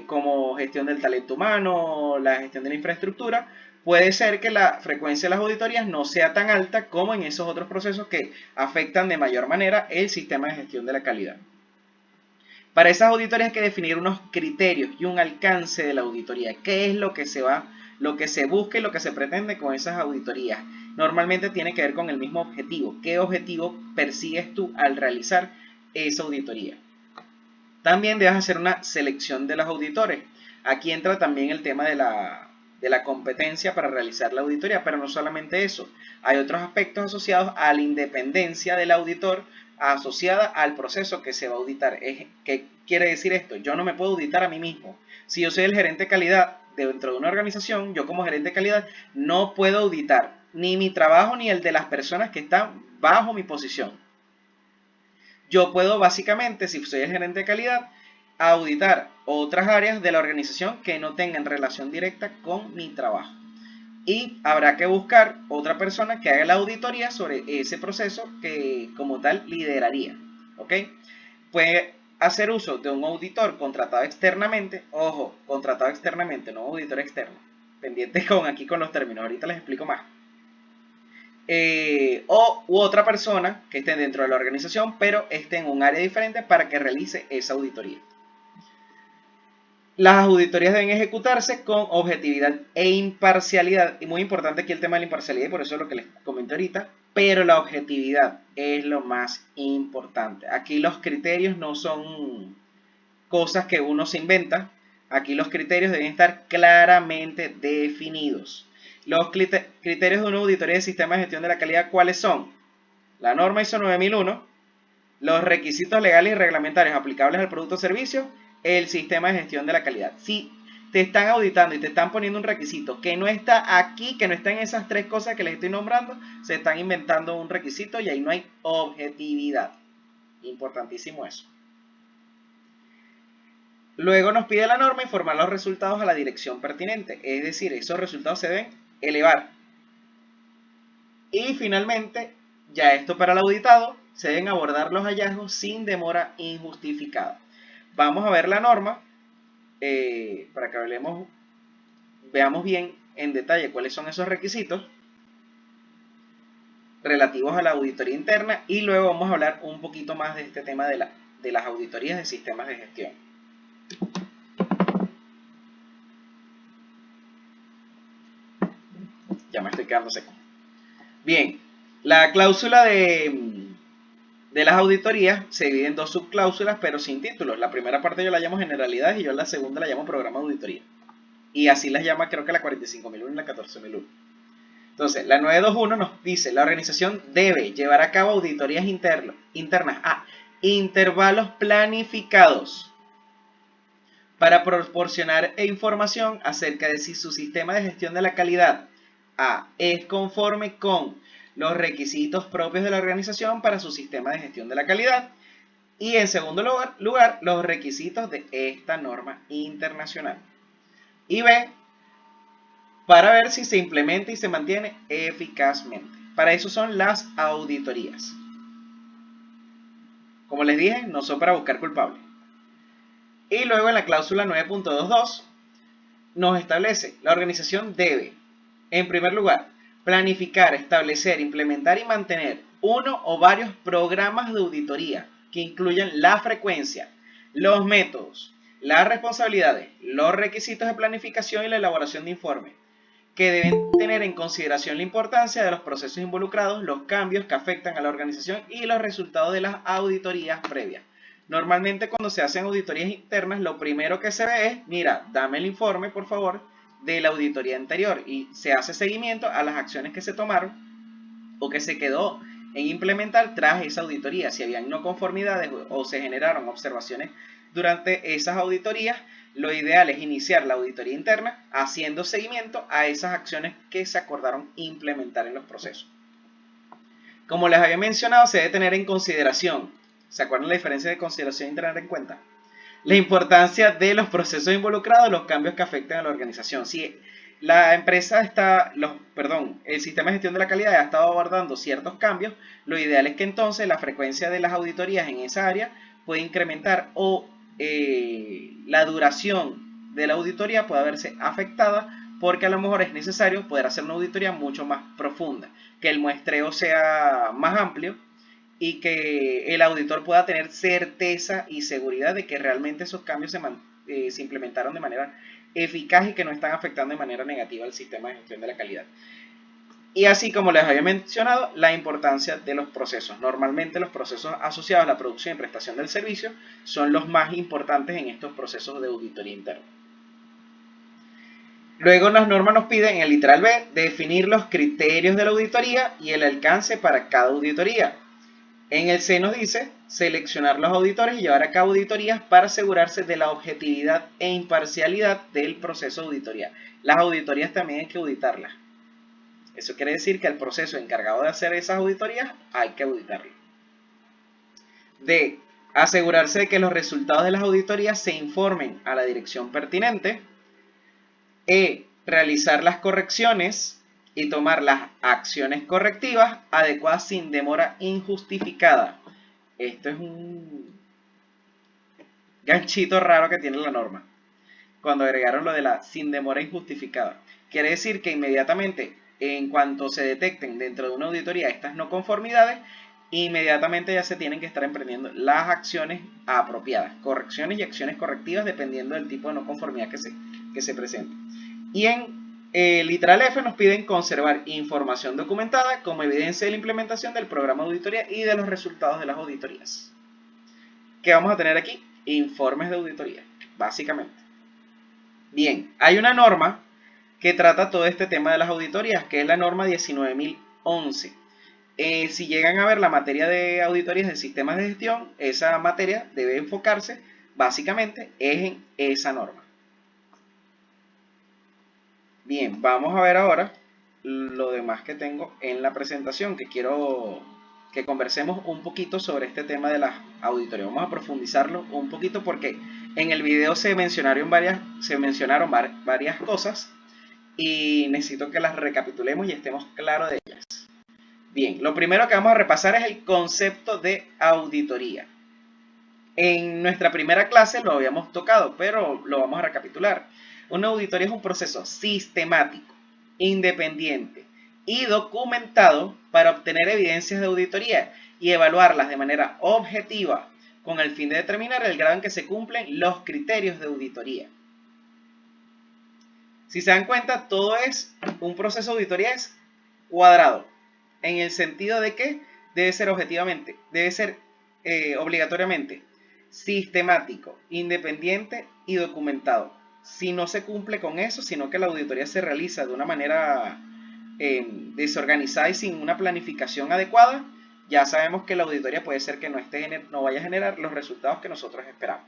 como gestión del talento humano, la gestión de la infraestructura, puede ser que la frecuencia de las auditorías no sea tan alta como en esos otros procesos que afectan de mayor manera el sistema de gestión de la calidad. Para esas auditorías hay que definir unos criterios y un alcance de la auditoría. ¿Qué es lo que se busca y lo que se pretende con esas auditorías? Normalmente tiene que ver con el mismo objetivo. ¿Qué objetivo persigues tú al realizar esa auditoría? También debes hacer una selección de los auditores. Aquí entra también el tema de la competencia para realizar la auditoría, pero no solamente eso. Hay otros aspectos asociados a la independencia del auditor asociada al proceso que se va a auditar. ¿Qué quiere decir esto? Yo no me puedo auditar a mí mismo. Si yo soy el gerente de calidad dentro de una organización, yo como gerente de calidad no puedo auditar ni mi trabajo ni el de las personas que están bajo mi posición. Yo puedo básicamente, si soy el gerente de calidad, auditar otras áreas de la organización que no tengan relación directa con mi trabajo. Y habrá que buscar otra persona que haga la auditoría sobre ese proceso que como tal lideraría. ¿Ok? Puede hacer uso de un auditor contratado externamente. Ojo, contratado externamente, no auditor externo. Pendiente aquí con los términos, ahorita les explico más. U otra persona que esté dentro de la organización, pero esté en un área diferente para que realice esa auditoría. Las auditorías deben ejecutarse con objetividad e imparcialidad. Y muy importante aquí el tema de la imparcialidad, y por eso es lo que les comento ahorita. Pero la objetividad es lo más importante. Aquí los criterios no son cosas que uno se inventa. Aquí los criterios deben estar claramente definidos. Los criterios de una auditoría de sistema de gestión de la calidad, ¿cuáles son? La norma ISO 9001, los requisitos legales y reglamentarios aplicables al producto o servicio, el sistema de gestión de la calidad. Si te están auditando y te están poniendo un requisito que no está aquí, que no está en esas tres cosas que les estoy nombrando, se están inventando un requisito y ahí no hay objetividad. Importantísimo eso. Luego nos pide la norma informar los resultados a la dirección pertinente, es decir, esos resultados se deben elevar. Y finalmente, ya esto para el auditado, se deben abordar los hallazgos sin demora injustificada. Vamos a ver la norma para que veamos bien en detalle cuáles son esos requisitos. relativos a la auditoría interna y luego vamos a hablar un poquito más de este tema de las auditorías de sistemas de gestión. Ya me estoy quedando seco. Bien, la cláusula de las auditorías se divide en dos subcláusulas, pero sin títulos. La primera parte yo la llamo generalidades y yo la segunda la llamo programa de auditoría. Y así las llama creo que la 45.001 y la 14.001. Entonces, la 921 nos dice, la organización debe llevar a cabo auditorías internas a intervalos planificados para proporcionar información acerca de si su sistema de gestión de la calidad es conforme con los requisitos propios de la organización para su sistema de gestión de la calidad y en segundo lugar los requisitos de esta norma internacional. Y B, para ver si se implementa y se mantiene eficazmente. Para eso son las auditorías. Como les dije, no son para buscar culpables. Y luego en la cláusula 9.22 nos establece, la organización debe, en primer lugar, planificar, establecer, implementar y mantener uno o varios programas de auditoría que incluyan la frecuencia, los métodos, las responsabilidades, los requisitos de planificación y la elaboración de informes, que deben tener en consideración la importancia de los procesos involucrados, los cambios que afectan a la organización y los resultados de las auditorías previas. Normalmente cuando se hacen auditorías internas, lo primero que se ve es, mira, dame el informe por favor de la auditoría anterior y se hace seguimiento a las acciones que se tomaron o que se quedó en implementar tras esa auditoría. Si habían no conformidades o se generaron observaciones durante esas auditorías, lo ideal es iniciar la auditoría interna haciendo seguimiento a esas acciones que se acordaron implementar en los procesos. Como les había mencionado, se debe tener en consideración, ¿se acuerdan la diferencia de consideración y tener en cuenta? La importancia de los procesos involucrados, los cambios que afectan a la organización. Si la empresa el sistema de gestión de la calidad ha estado abordando ciertos cambios, lo ideal es que entonces la frecuencia de las auditorías en esa área puede incrementar o la duración de la auditoría puede verse afectada porque a lo mejor es necesario poder hacer una auditoría mucho más profunda, que el muestreo sea más amplio y que el auditor pueda tener certeza y seguridad de que realmente esos cambios se implementaron de manera eficaz y que no están afectando de manera negativa al sistema de gestión de la calidad. Y así como les había mencionado, la importancia de los procesos. Normalmente los procesos asociados a la producción y prestación del servicio son los más importantes en estos procesos de auditoría interna. Luego las normas nos piden en el literal B definir los criterios de la auditoría y el alcance para cada auditoría. En el C nos dice seleccionar los auditores y llevar a cabo auditorías para asegurarse de la objetividad e imparcialidad del proceso de auditoría. Las auditorías también hay que auditarlas. Eso quiere decir que el proceso encargado de hacer esas auditorías hay que auditarlo. D. Asegurarse de que los resultados de las auditorías se informen a la dirección pertinente. E. Realizar las correcciones y tomar las acciones correctivas adecuadas sin demora injustificada. Esto es un ganchito raro que tiene la norma cuando agregaron lo de la sin demora injustificada. Quiere decir que inmediatamente, en cuanto se detecten dentro de una auditoría estas no conformidades, inmediatamente ya se tienen que estar emprendiendo las acciones apropiadas, correcciones y acciones correctivas dependiendo del tipo de no conformidad que se presente. Y en literal F nos piden conservar información documentada como evidencia de la implementación del programa de auditoría y de los resultados de las auditorías. ¿Qué vamos a tener aquí? Informes de auditoría, básicamente. Bien, hay una norma que trata todo este tema de las auditorías, que es la norma 19.011. Si llegan a ver la materia de auditorías de sistemas de gestión, esa materia debe enfocarse básicamente en esa norma. Bien, vamos a ver ahora lo demás que tengo en la presentación, que quiero que conversemos un poquito sobre este tema de las auditorías. Vamos a profundizarlo un poquito porque en el video se mencionaron varias cosas y necesito que las recapitulemos y estemos claros de ellas. Bien, lo primero que vamos a repasar es el concepto de auditoría. En nuestra primera clase lo habíamos tocado, pero lo vamos a recapitular. Una auditoría es un proceso sistemático, independiente y documentado para obtener evidencias de auditoría y evaluarlas de manera objetiva con el fin de determinar el grado en que se cumplen los criterios de auditoría. Si se dan cuenta, todo es un proceso de auditoría es cuadrado, en el sentido de que debe ser objetivamente, debe ser obligatoriamente sistemático, independiente y documentado. Si no se cumple con eso, sino que la auditoría se realiza de una manera desorganizada y sin una planificación adecuada, ya sabemos que la auditoría puede ser que no vaya a generar los resultados que nosotros esperamos.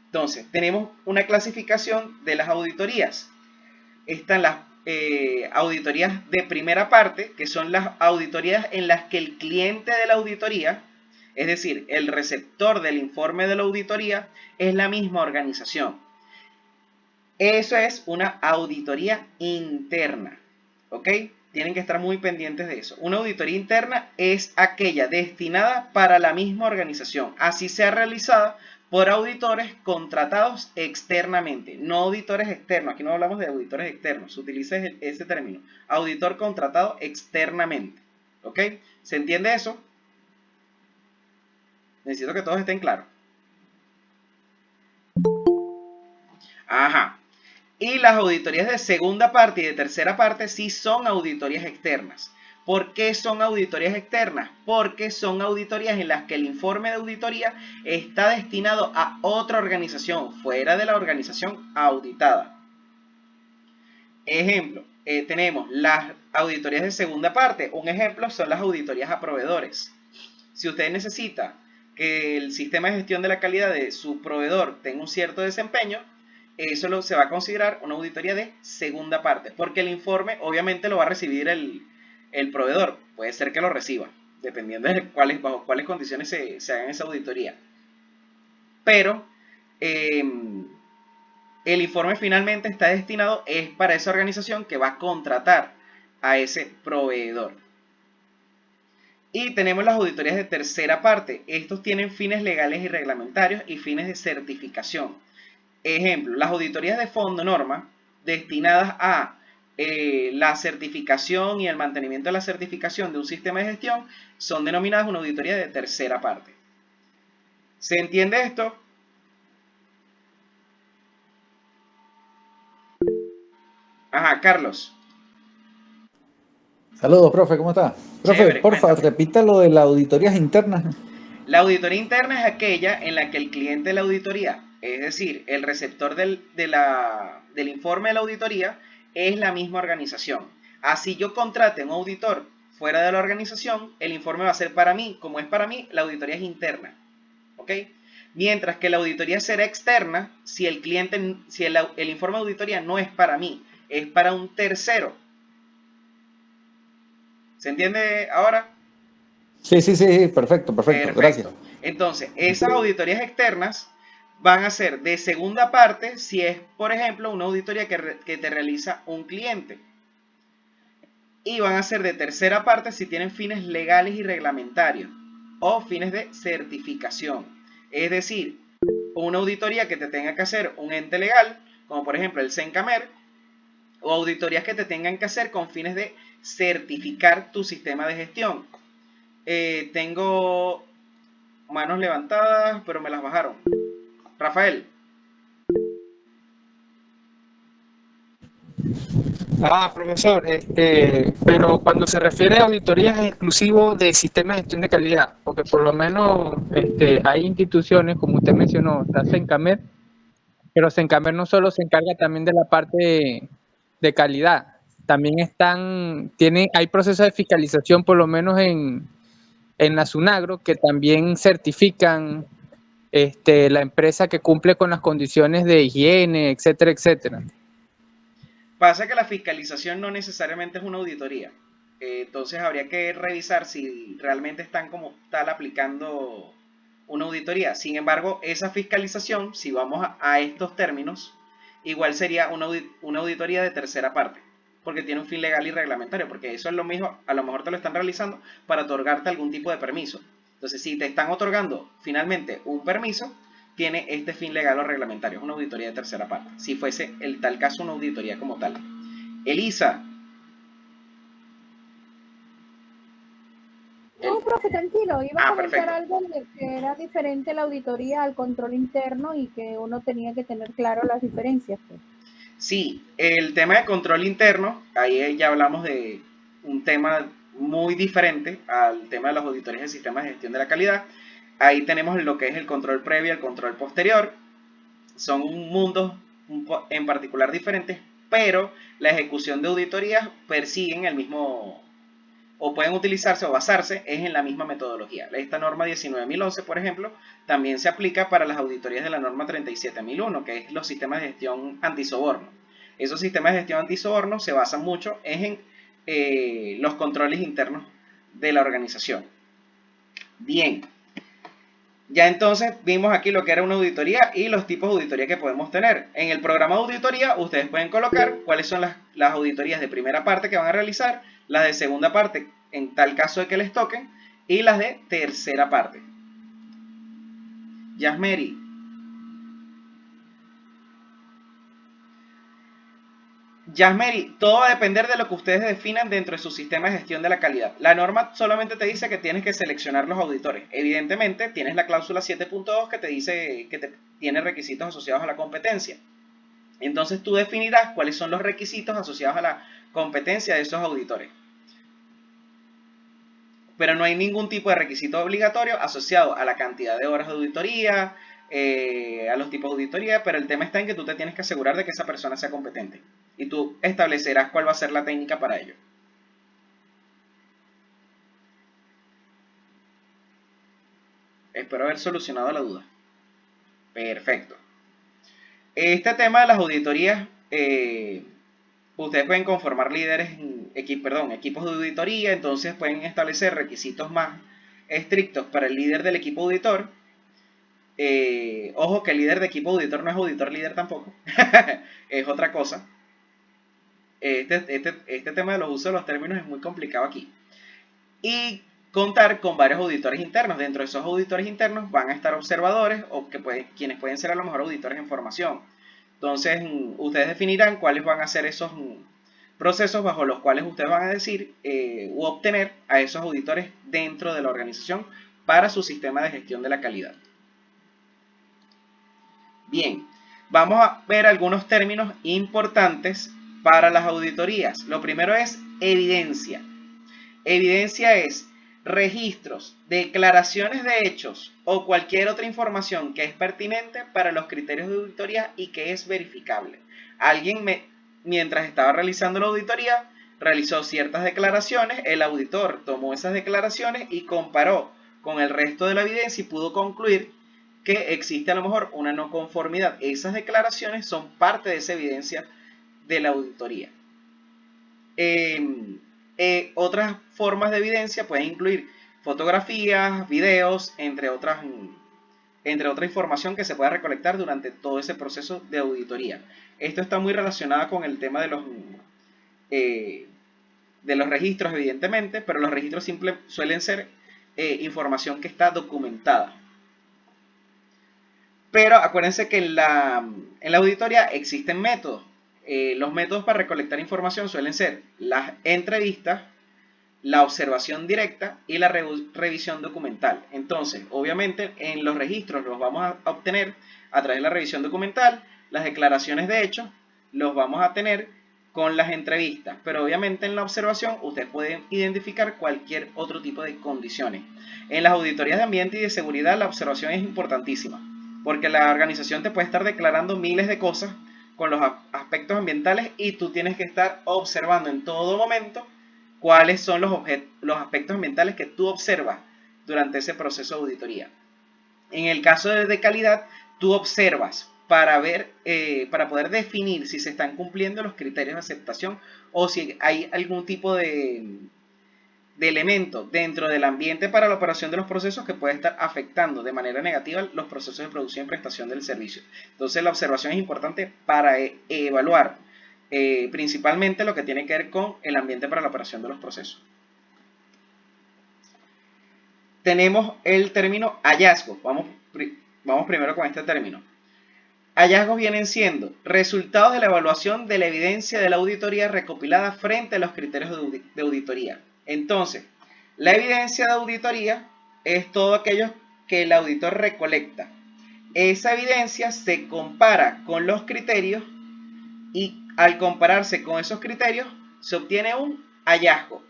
Entonces, tenemos una clasificación de las auditorías. Están las auditorías de primera parte, que son las auditorías en las que el cliente de la auditoría, es decir, el receptor del informe de la auditoría, es la misma organización. Eso es una auditoría interna, ¿ok? Tienen que estar muy pendientes de eso. Una auditoría interna es aquella destinada para la misma organización, así sea realizada por auditores contratados externamente, no auditores externos. Aquí no hablamos de auditores externos, se utiliza ese término, auditor contratado externamente, ¿ok? ¿Se entiende eso? Necesito que todos estén claros. Ajá. Y las auditorías de segunda parte y de tercera parte sí son auditorías externas. ¿Por qué son auditorías externas? Porque son auditorías en las que el informe de auditoría está destinado a otra organización, fuera de la organización auditada. Ejemplo, tenemos las auditorías de segunda parte. Un ejemplo son las auditorías a proveedores. Si usted necesita que el sistema de gestión de la calidad de su proveedor tenga un cierto desempeño, eso se va a considerar una auditoría de segunda parte, porque el informe obviamente lo va a recibir el proveedor, puede ser que lo reciba, dependiendo de bajo cuáles condiciones se hagan esa auditoría. Pero el informe finalmente está destinado es para esa organización que va a contratar a ese proveedor. Y tenemos las auditorías de tercera parte. Estos tienen fines legales y reglamentarios y fines de certificación. Ejemplo, las auditorías de fondo norma destinadas a la certificación y el mantenimiento de la certificación de un sistema de gestión son denominadas una auditoría de tercera parte. ¿Se entiende esto? Ajá, Carlos. Saludos, profe, ¿cómo está? Profe, Chévere, porfa, cuéntame. repita lo de las auditorías internas. La auditoría interna es aquella en la que el cliente de la auditoría, es decir, el receptor del informe de la auditoría, es la misma organización. Así yo contrate un auditor fuera de la organización, el informe va a ser para mí. Como es para mí, la auditoría es interna. ¿Ok? Mientras que la auditoría será externa si el informe de auditoría no es para mí, es para un tercero. ¿Se entiende ahora? Sí, perfecto, gracias. Entonces, esas auditorías externas van a ser de segunda parte si es, por ejemplo, una auditoría que te realiza un cliente. Y van a ser de tercera parte si tienen fines legales y reglamentarios o fines de certificación. Es decir, una auditoría que te tenga que hacer un ente legal, como por ejemplo el CENCAMER, o auditorías que te tengan que hacer con fines de certificar tu sistema de gestión. Tengo manos levantadas, pero me las bajaron. Rafael. Profesor, pero cuando se refiere a auditorías es exclusivo de sistemas de gestión de calidad, porque por lo menos hay instituciones, como usted mencionó, está Sencamer, pero Sencamer no solo se encarga también de la parte de calidad, también hay procesos de fiscalización, por lo menos en la SUNAGRO, que también certifican la empresa que cumple con las condiciones de higiene, etcétera, etcétera. Pasa que la fiscalización no necesariamente es una auditoría. Entonces habría que revisar si realmente están como tal aplicando una auditoría. Sin embargo, esa fiscalización, si vamos a estos términos, igual sería una auditoría de tercera parte, porque tiene un fin legal y reglamentario, porque eso es lo mismo, a lo mejor te lo están realizando para otorgarte algún tipo de permiso. Entonces, si te están otorgando finalmente un permiso, tiene este fin legal o reglamentario, es una auditoría de tercera parte. Si fuese el tal caso una auditoría como tal. Elisa. profe, tranquilo. Iba a comentar perfecto. algo de que era diferente la auditoría al control interno y que uno tenía que tener claro las diferencias. Pues. Sí, el tema de control interno, ahí ya hablamos de un tema muy diferente al tema de las auditorías de sistemas de gestión de la calidad. Ahí tenemos lo que es el control previo y el control posterior. Son mundos en particular diferentes, pero la ejecución de auditorías persiguen el mismo, o pueden utilizarse o basarse es en la misma metodología. Esta norma 19.011, por ejemplo, también se aplica para las auditorías de la norma 37.001, que es los sistemas de gestión antisoborno. Esos sistemas de gestión antisoborno se basan mucho en los controles internos de la organización. Bien, ya entonces vimos aquí lo que era una auditoría y los tipos de auditoría que podemos tener. En el programa de auditoría ustedes pueden colocar cuáles son las auditorías de primera parte que van a realizar, las de segunda parte en tal caso de que les toquen y las de tercera parte. Yasmeri. Yasmeri, todo va a depender de lo que ustedes definan dentro de su sistema de gestión de la calidad. La norma solamente te dice que tienes que seleccionar los auditores. Evidentemente, tienes la cláusula 7.2 que te dice que tiene requisitos asociados a la competencia. Entonces tú definirás cuáles son los requisitos asociados a la competencia de esos auditores. Pero no hay ningún tipo de requisito obligatorio asociado a la cantidad de horas de auditoría, a los tipos de auditoría, pero el tema está en que tú te tienes que asegurar de que esa persona sea competente. Y tú establecerás cuál va a ser la técnica para ello. Espero haber solucionado la duda. Perfecto. Este tema de las auditorías, ustedes pueden conformar equipos de auditoría, entonces pueden establecer requisitos más estrictos para el líder del equipo auditor. Ojo que el líder de equipo auditor no es auditor líder tampoco, es otra cosa. Este tema de los usos de los términos es muy complicado aquí. Y contar con varios auditores internos. Dentro de esos auditores internos van a estar observadores o quienes pueden ser a lo mejor auditores en formación. Entonces, ustedes definirán cuáles van a ser esos procesos bajo los cuales ustedes van a decir u obtener a esos auditores dentro de la organización para su sistema de gestión de la calidad. Bien, vamos a ver algunos términos importantes para las auditorías. Lo primero es evidencia. Evidencia es registros, declaraciones de hechos o cualquier otra información que es pertinente para los criterios de auditoría y que es verificable. Alguien mientras estaba realizando la auditoría realizó ciertas declaraciones, el auditor tomó esas declaraciones y comparó con el resto de la evidencia y pudo concluir que existe a lo mejor una no conformidad. Esas declaraciones son parte de esa evidencia de la auditoría. Otras formas de evidencia pueden incluir fotografías, videos, entre otra información que se pueda recolectar durante todo ese proceso de auditoría. Esto está muy relacionado con el tema de los registros, evidentemente, pero los registros suelen ser información que está documentada. Pero acuérdense que en la auditoría existen métodos. Los métodos para recolectar información suelen ser las entrevistas, la observación directa y la revisión documental. Entonces, obviamente, en los registros los vamos a obtener a través de la revisión documental, las declaraciones de hechos los vamos a tener con las entrevistas, pero obviamente en la observación ustedes pueden identificar cualquier otro tipo de condiciones. En las auditorías de ambiente y de seguridad la observación es importantísima, porque la organización te puede estar declarando miles de cosas con los aspectos ambientales y tú tienes que estar observando en todo momento cuáles son los aspectos ambientales que tú observas durante ese proceso de auditoría. En el caso de calidad, tú observas para poder definir si se están cumpliendo los criterios de aceptación o si hay algún tipo de elemento dentro del ambiente para la operación de los procesos que puede estar afectando de manera negativa los procesos de producción y prestación del servicio. Entonces la observación es importante para evaluar principalmente lo que tiene que ver con el ambiente para la operación de los procesos. Tenemos el término hallazgo. Vamos primero con este término. Hallazgos vienen siendo resultados de la evaluación de la evidencia de la auditoría recopilada frente a los criterios de auditoría. Entonces, La evidencia de auditoría es todo aquello que el auditor recolecta. Esa evidencia se compara con los criterios y al compararse con esos criterios se obtiene un hallazgo.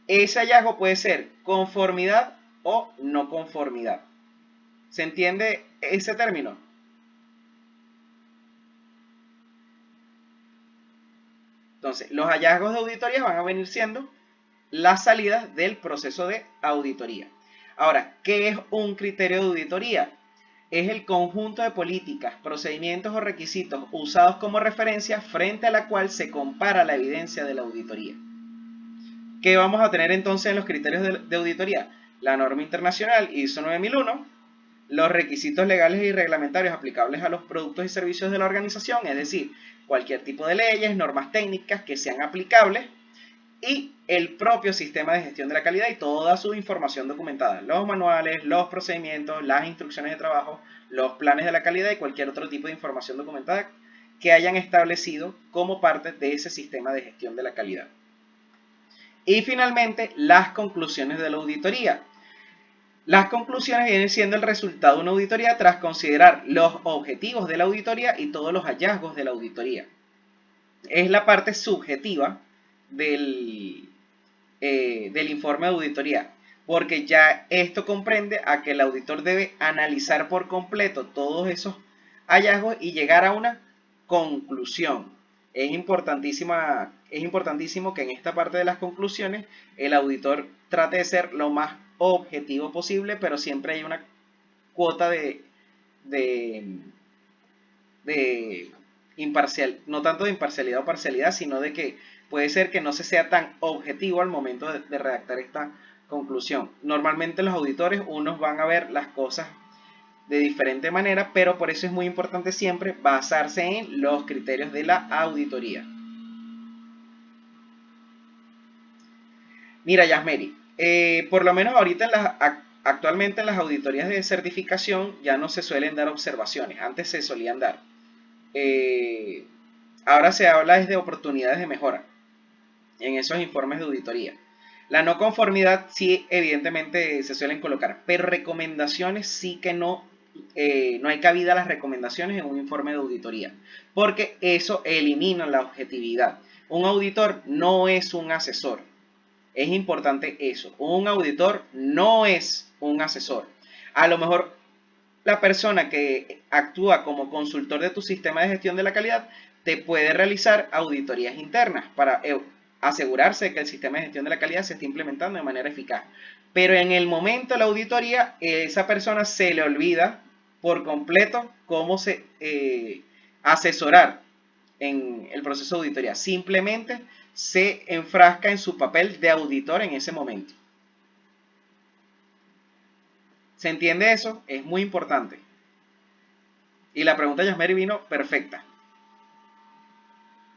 Ese hallazgo puede ser conformidad o no conformidad. ¿Se entiende ese término? Entonces, los hallazgos de auditoría van a venir siendo las salidas del proceso de auditoría. Ahora, ¿qué es un criterio de auditoría? Es el conjunto de políticas, procedimientos o requisitos usados como referencia frente a la cual se compara la evidencia de la auditoría. ¿Qué vamos a tener entonces en los criterios de auditoría? La norma internacional ISO 9001, los requisitos legales y reglamentarios aplicables a los productos y servicios de la organización, es decir, cualquier tipo de leyes, normas técnicas que sean aplicables, y el propio sistema de gestión de la calidad y toda su información documentada, los manuales, los procedimientos, las instrucciones de trabajo, los planes de la calidad y cualquier otro tipo de información documentada que hayan establecido como parte de ese sistema de gestión de la calidad. Y finalmente, las conclusiones de la auditoría. Las conclusiones vienen siendo el resultado de una auditoría tras considerar los objetivos de la auditoría y todos los hallazgos de la auditoría. Es la parte subjetiva del informe de auditoría, porque ya esto comprende a que el auditor debe analizar por completo todos esos hallazgos y llegar a una conclusión. Es importantísimo que en esta parte de las conclusiones el auditor trate de ser lo más objetivo posible, pero siempre hay una cuota de imparcial, no tanto de imparcialidad o parcialidad, sino de que puede ser que no se sea tan objetivo al momento de redactar esta conclusión. Normalmente los auditores, unos van a ver las cosas de diferente manera, pero por eso es muy importante siempre basarse en los criterios de la auditoría. Mira, Yasmeri, por lo menos ahorita actualmente en las auditorías de certificación ya no se suelen dar observaciones, antes se solían dar. Ahora se habla desde oportunidades de mejora en esos informes de auditoría. La no conformidad sí evidentemente se suelen colocar, pero recomendaciones sí que no hay cabida a las recomendaciones en un informe de auditoría, porque eso elimina la objetividad. Un auditor no es un asesor. Es importante eso. Un auditor no es un asesor. A lo mejor la persona que actúa como consultor de tu sistema de gestión de la calidad te puede realizar auditorías internas para asegurarse de que el sistema de gestión de la calidad se esté implementando de manera eficaz. Pero en el momento de la auditoría, esa persona se le olvida por completo cómo asesorar en el proceso de auditoría. Simplemente se enfrasca en su papel de auditor en ese momento. ¿Se entiende eso? Es muy importante. Y la pregunta de Yasmeri vino perfecta.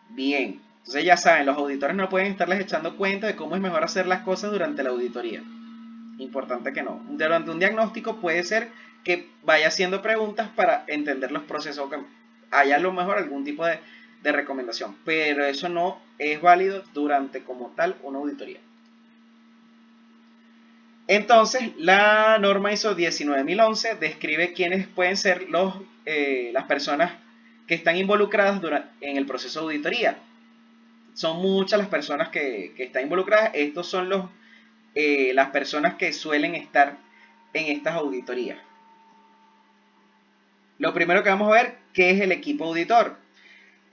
Bien. Entonces ya saben, los auditores no pueden estarles echando cuenta de cómo es mejor hacer las cosas durante la auditoría. Importante que no. Durante un diagnóstico puede ser que vaya haciendo preguntas para entender los procesos, que haya a lo mejor algún tipo de recomendación. Pero eso no es válido durante como tal una auditoría. Entonces, la norma ISO 19011 describe quiénes pueden ser las personas que están involucradas en el proceso de auditoría. Son muchas las personas que están involucradas. Estos son las personas que suelen estar en estas auditorías. Lo primero que vamos a ver, ¿qué es el equipo auditor?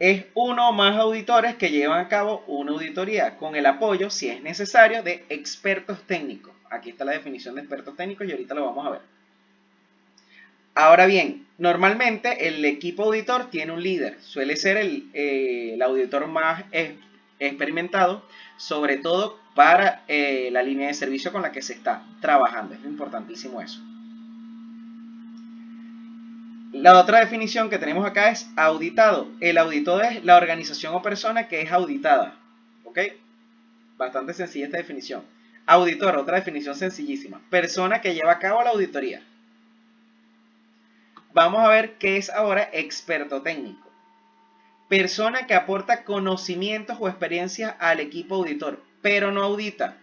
Es uno o más auditores que llevan a cabo una auditoría con el apoyo, si es necesario, de expertos técnicos. Aquí está la definición de expertos técnicos y ahorita lo vamos a ver. Ahora bien, normalmente el equipo auditor tiene un líder. Suele ser el auditor más experimentado, sobre todo para la línea de servicio con la que se está trabajando. Es importantísimo eso. La otra definición que tenemos acá es auditado. El auditor es la organización o persona que es auditada. ¿Ok? Bastante sencilla esta definición. Auditor, otra definición sencillísima. Persona que lleva a cabo la auditoría. Vamos a ver qué es ahora experto técnico. Persona que aporta conocimientos o experiencias al equipo auditor, pero no audita.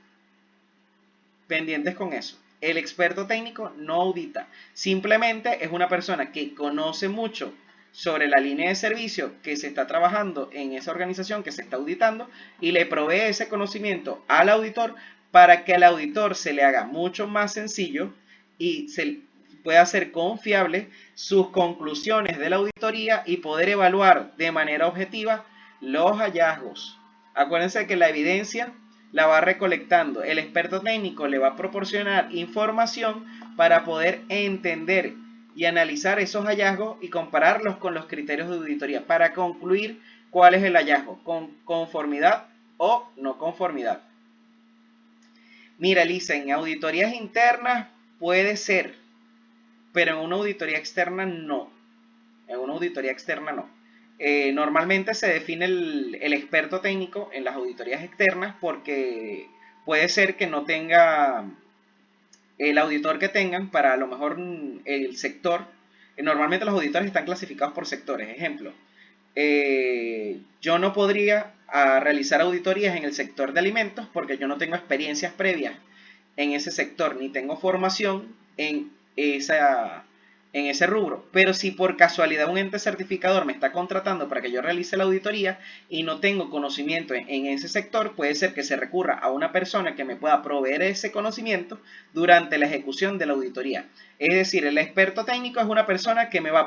pendientes con eso. El experto técnico no audita, simplemente es una persona que conoce mucho sobre la línea de servicio que se está trabajando en esa organización que se está auditando y le provee ese conocimiento al auditor para que al auditor se le haga mucho más sencillo y se pueda hacer confiable sus conclusiones de la auditoría y poder evaluar de manera objetiva los hallazgos. Acuérdense que la evidencia la va recolectando. El experto técnico le va a proporcionar información para poder entender y analizar esos hallazgos y compararlos con los criterios de auditoría para concluir cuál es el hallazgo, con conformidad o no conformidad. Mira, Lisa, en auditorías internas puede ser, pero en una auditoría externa no. En una auditoría externa no. Normalmente se define el experto técnico en las auditorías externas porque puede ser que no tenga el auditor que tengan para a lo mejor el sector. Normalmente los auditores están clasificados por sectores. Ejemplo, yo no podría realizar auditorías en el sector de alimentos porque yo no tengo experiencias previas en ese sector ni tengo formación en ese rubro. Pero si por casualidad un ente certificador me está contratando para que yo realice la auditoría y no tengo conocimiento en ese sector, puede ser que se recurra a una persona que me pueda proveer ese conocimiento durante la ejecución de la auditoría. Es decir, el experto técnico es una persona que me va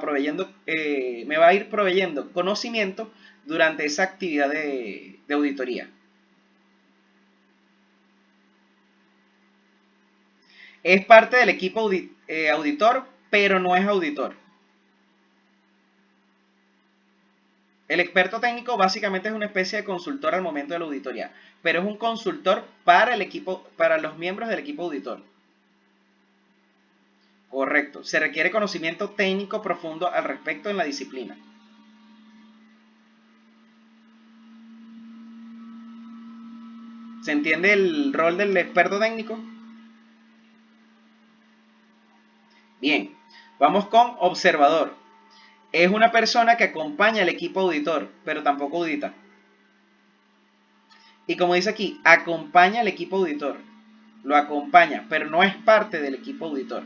a ir proveyendo conocimiento durante esa actividad de auditoría. Es parte del equipo auditor, pero no es auditor. El experto técnico básicamente es una especie de consultor al momento de la auditoría, pero es un consultor para el equipo, para los miembros del equipo auditor. Correcto. Se requiere conocimiento técnico profundo al respecto en la disciplina. ¿Se entiende el rol del experto técnico? Bien, vamos con observador. Es una persona que acompaña al equipo auditor, pero tampoco audita. Y como dice aquí, acompaña al equipo auditor. Lo acompaña, pero no es parte del equipo auditor.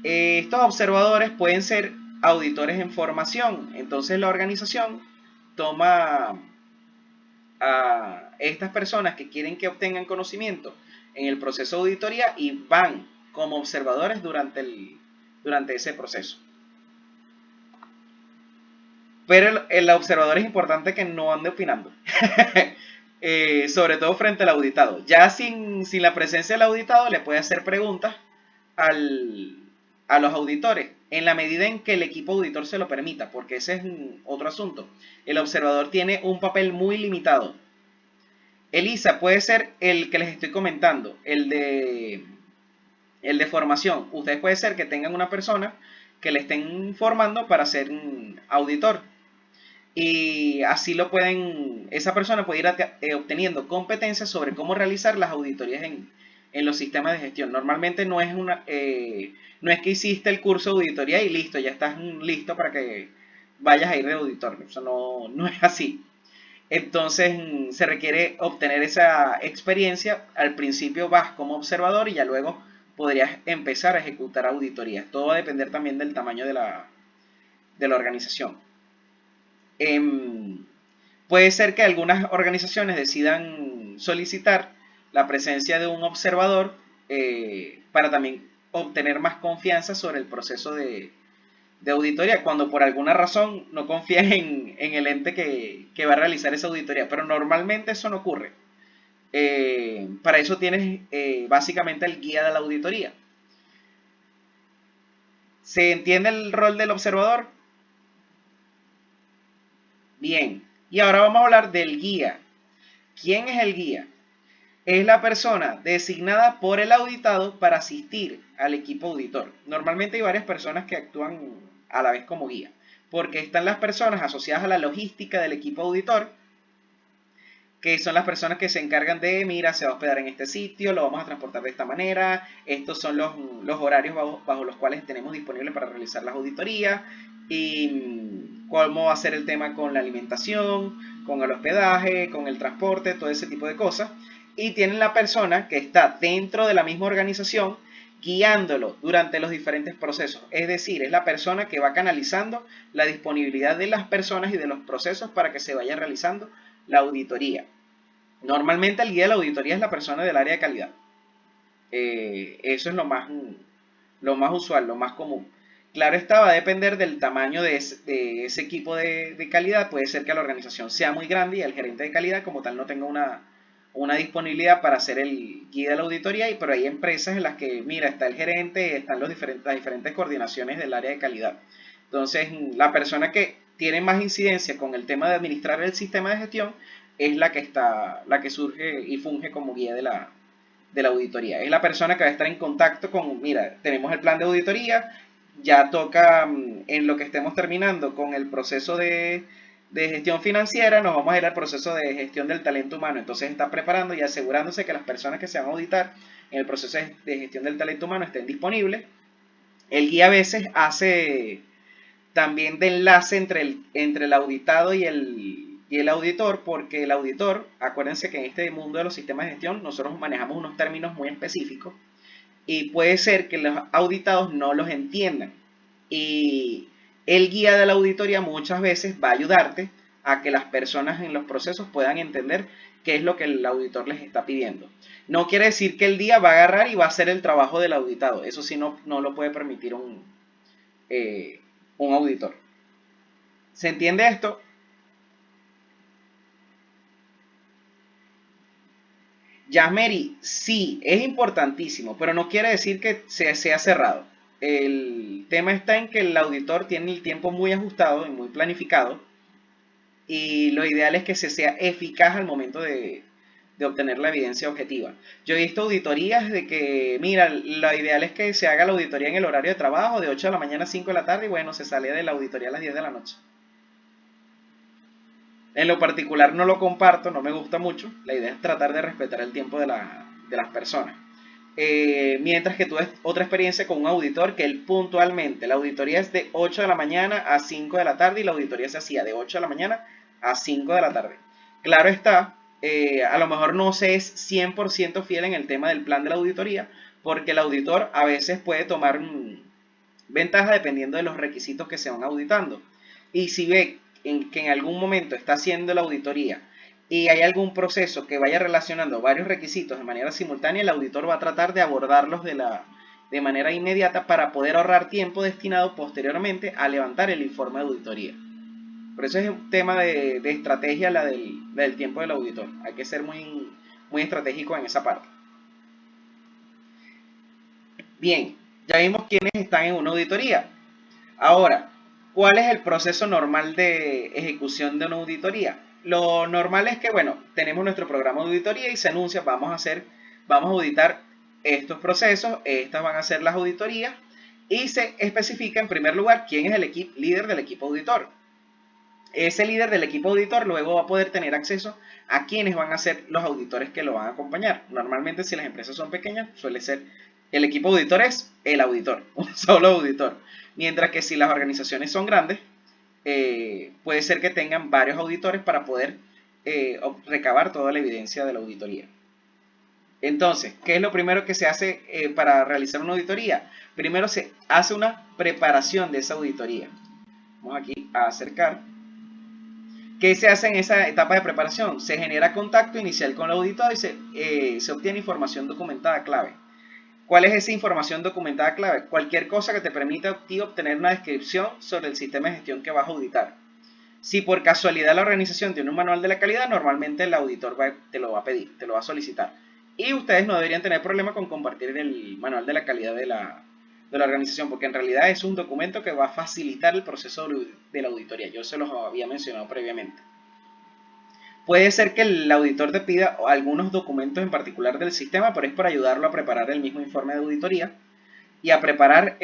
Estos observadores pueden ser auditores en formación. Entonces la organización toma a estas personas que quieren que obtengan conocimiento en el proceso de auditoría y van como observadores durante ese proceso. Pero el observador es importante que no ande opinando. Sobre todo frente al auditado. Ya sin la presencia del auditado le puede hacer preguntas a los auditores en la medida en que el equipo auditor se lo permita, porque ese es otro asunto. El observador tiene un papel muy limitado. Elisa puede ser el que les estoy comentando, el de formación. Ustedes puede ser que tengan una persona que le estén formando para ser un auditor. Y así esa persona puede ir obteniendo competencias sobre cómo realizar las auditorías en los sistemas de gestión. Normalmente no es que hiciste el curso de auditoría y listo, ya estás listo para que vayas a ir de auditor. Eso no es así. Entonces se requiere obtener esa experiencia. Al principio vas como observador y ya luego podrías empezar a ejecutar auditorías. Todo va a depender también del tamaño de la organización. Puede ser que algunas organizaciones decidan solicitar la presencia de un observador para también obtener más confianza sobre el proceso de auditoría, cuando por alguna razón no confías en el ente que va a realizar esa auditoría, pero normalmente eso no ocurre. Para eso tienes básicamente el guía de la auditoría. ¿Se entiende el rol del observador? Bien, y ahora vamos a hablar del guía. ¿Quién es el guía? Es la persona designada por el auditado para asistir al equipo auditor. Normalmente hay varias personas que actúan a la vez como guía, porque están las personas asociadas a la logística del equipo auditor, que son las personas que se encargan de, mira, se va a hospedar en este sitio, lo vamos a transportar de esta manera, estos son los horarios bajo los cuales tenemos disponibles para realizar las auditorías, y cómo va a ser el tema con la alimentación, con el hospedaje, con el transporte, todo ese tipo de cosas. y tienen la persona que está dentro de la misma organización guiándolo durante los diferentes procesos. Es decir, es la persona que va canalizando la disponibilidad de las personas y de los procesos para que se vaya realizando la auditoría. Normalmente el guía de la auditoría es la persona del área de calidad. Eso es lo más usual, lo más común. Claro está, va a depender del tamaño de ese equipo de calidad. Puede ser que la organización sea muy grande y el gerente de calidad como tal no tenga una disponibilidad para hacer el guía de la auditoría, pero hay empresas en las que, mira, está el gerente, están las diferentes coordinaciones del área de calidad. Entonces, la persona que tiene más incidencia con el tema de administrar el sistema de gestión es la que surge y funge como guía de la auditoría. Es la persona que va a estar en contacto con, mira, tenemos el plan de auditoría, ya toca en lo que estemos terminando con el proceso de gestión financiera, nos vamos a ir al proceso de gestión del talento humano. Entonces está preparando y asegurándose que las personas que se van a auditar en el proceso de gestión del talento humano estén disponibles. El guía a veces hace también de enlace entre el auditado y el auditor, porque el auditor, acuérdense que en este mundo de los sistemas de gestión nosotros manejamos unos términos muy específicos y puede ser que los auditados no los entiendan. Y el guía de la auditoría muchas veces va a ayudarte a que las personas en los procesos puedan entender qué es lo que el auditor les está pidiendo. No quiere decir que el guía va a agarrar y va a hacer el trabajo del auditado. Eso sí no lo puede permitir un auditor. ¿Se entiende esto? Yasmeri, sí, es importantísimo, pero no quiere decir que sea cerrado. El tema está en que el auditor tiene el tiempo muy ajustado y muy planificado y lo ideal es que se sea eficaz al momento de obtener la evidencia objetiva. Yo he visto auditorías de que, mira, lo ideal es que se haga la auditoría en el horario de trabajo de 8 de la mañana a 5 de la tarde y bueno, se sale de la auditoría a las 10 de la noche. En lo particular no lo comparto, no me gusta mucho. La idea es tratar de respetar el tiempo de las personas. Mientras que tuve otra experiencia con un auditor que él puntualmente, la auditoría es de 8 de la mañana a 5 de la tarde y la auditoría se hacía de 8 de la mañana a 5 de la tarde. Claro está, a lo mejor no se es 100% fiel en el tema del plan de la auditoría, porque el auditor a veces puede tomar ventaja dependiendo de los requisitos que se van auditando. Y si ve que en algún momento está haciendo la auditoría y hay algún proceso que vaya relacionando varios requisitos de manera simultánea, el auditor va a tratar de abordarlos de manera inmediata para poder ahorrar tiempo destinado posteriormente a levantar el informe de auditoría. Por eso es un tema de estrategia la del tiempo del auditor. Hay que ser muy, muy estratégico en esa parte. Bien, ya vimos quiénes están en una auditoría. Ahora, ¿cuál es el proceso normal de ejecución de una auditoría? Lo normal es que, bueno, tenemos nuestro programa de auditoría y se anuncia, vamos a auditar estos procesos, estas van a ser las auditorías y se especifica en primer lugar quién es el líder del equipo auditor. Ese líder del equipo auditor luego va a poder tener acceso a quiénes van a ser los auditores que lo van a acompañar. Normalmente si las empresas son pequeñas, suele ser el equipo auditor es el auditor, un solo auditor. Mientras que si las organizaciones son grandes, puede ser que tengan varios auditores para poder recabar toda la evidencia de la auditoría. Entonces, ¿qué es lo primero que se hace para realizar una auditoría? Primero se hace una preparación de esa auditoría. Vamos aquí a acercar. ¿Qué se hace en esa etapa de preparación? Se genera contacto inicial con el auditor y se obtiene información documentada clave. ¿Cuál es esa información documentada clave? Cualquier cosa que te permita a ti obtener una descripción sobre el sistema de gestión que vas a auditar. Si por casualidad la organización tiene un manual de la calidad, normalmente el auditor te lo va a pedir, te lo va a solicitar. Y ustedes no deberían tener problema con compartir el manual de la calidad de la organización, porque en realidad es un documento que va a facilitar el proceso de la auditoría. Yo se los había mencionado previamente. Puede ser que el auditor te pida algunos documentos en particular del sistema, pero es para ayudarlo a preparar el mismo informe de auditoría y a preparar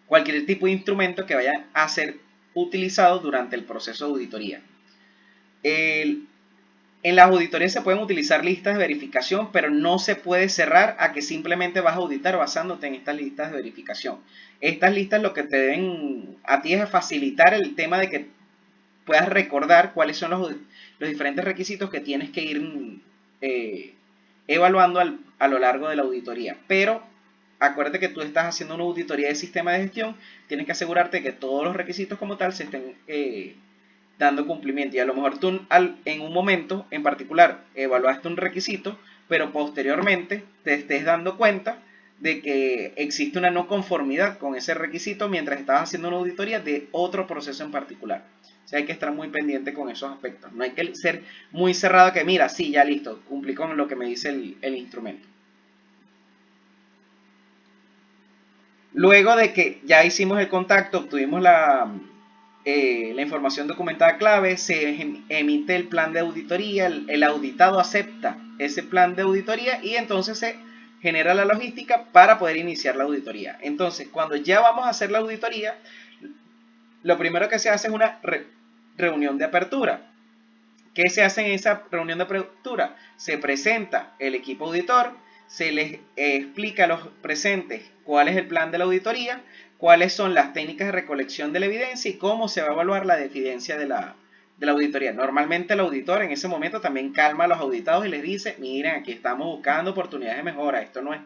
cualquier tipo de instrumento que vaya a ser utilizado durante el proceso de auditoría. En las auditorías se pueden utilizar listas de verificación, pero no se puede cerrar a que simplemente vas a auditar basándote en estas listas de verificación. Estas listas lo que te deben a ti es facilitar el tema de que puedas recordar cuáles son los diferentes requisitos que tienes que ir evaluando a lo largo de la auditoría. Pero acuérdate que tú estás haciendo una auditoría de sistema de gestión, tienes que asegurarte que todos los requisitos como tal se estén dando cumplimiento. Y a lo mejor tú en un momento en particular evaluaste un requisito, pero posteriormente te estés dando cuenta de que existe una no conformidad con ese requisito mientras estabas haciendo una auditoría de otro proceso en particular. O sea, hay que estar muy pendiente con esos aspectos. No hay que ser muy cerrado que mira, sí, ya listo, cumplí con lo que me dice el instrumento. Luego de que ya hicimos el contacto, obtuvimos la información documentada clave, se emite el plan de auditoría, el auditado acepta ese plan de auditoría y entonces se genera la logística para poder iniciar la auditoría. Entonces, cuando ya vamos a hacer la auditoría, lo primero que se hace es una reunión de apertura. ¿Qué se hace en esa reunión de apertura? Se presenta el equipo auditor, se les explica a los presentes cuál es el plan de la auditoría, cuáles son las técnicas de recolección de la evidencia y cómo se va a evaluar la evidencia de la auditoría. Normalmente el auditor en ese momento también calma a los auditados y les dice, miren, aquí estamos buscando oportunidades de mejora, esto no es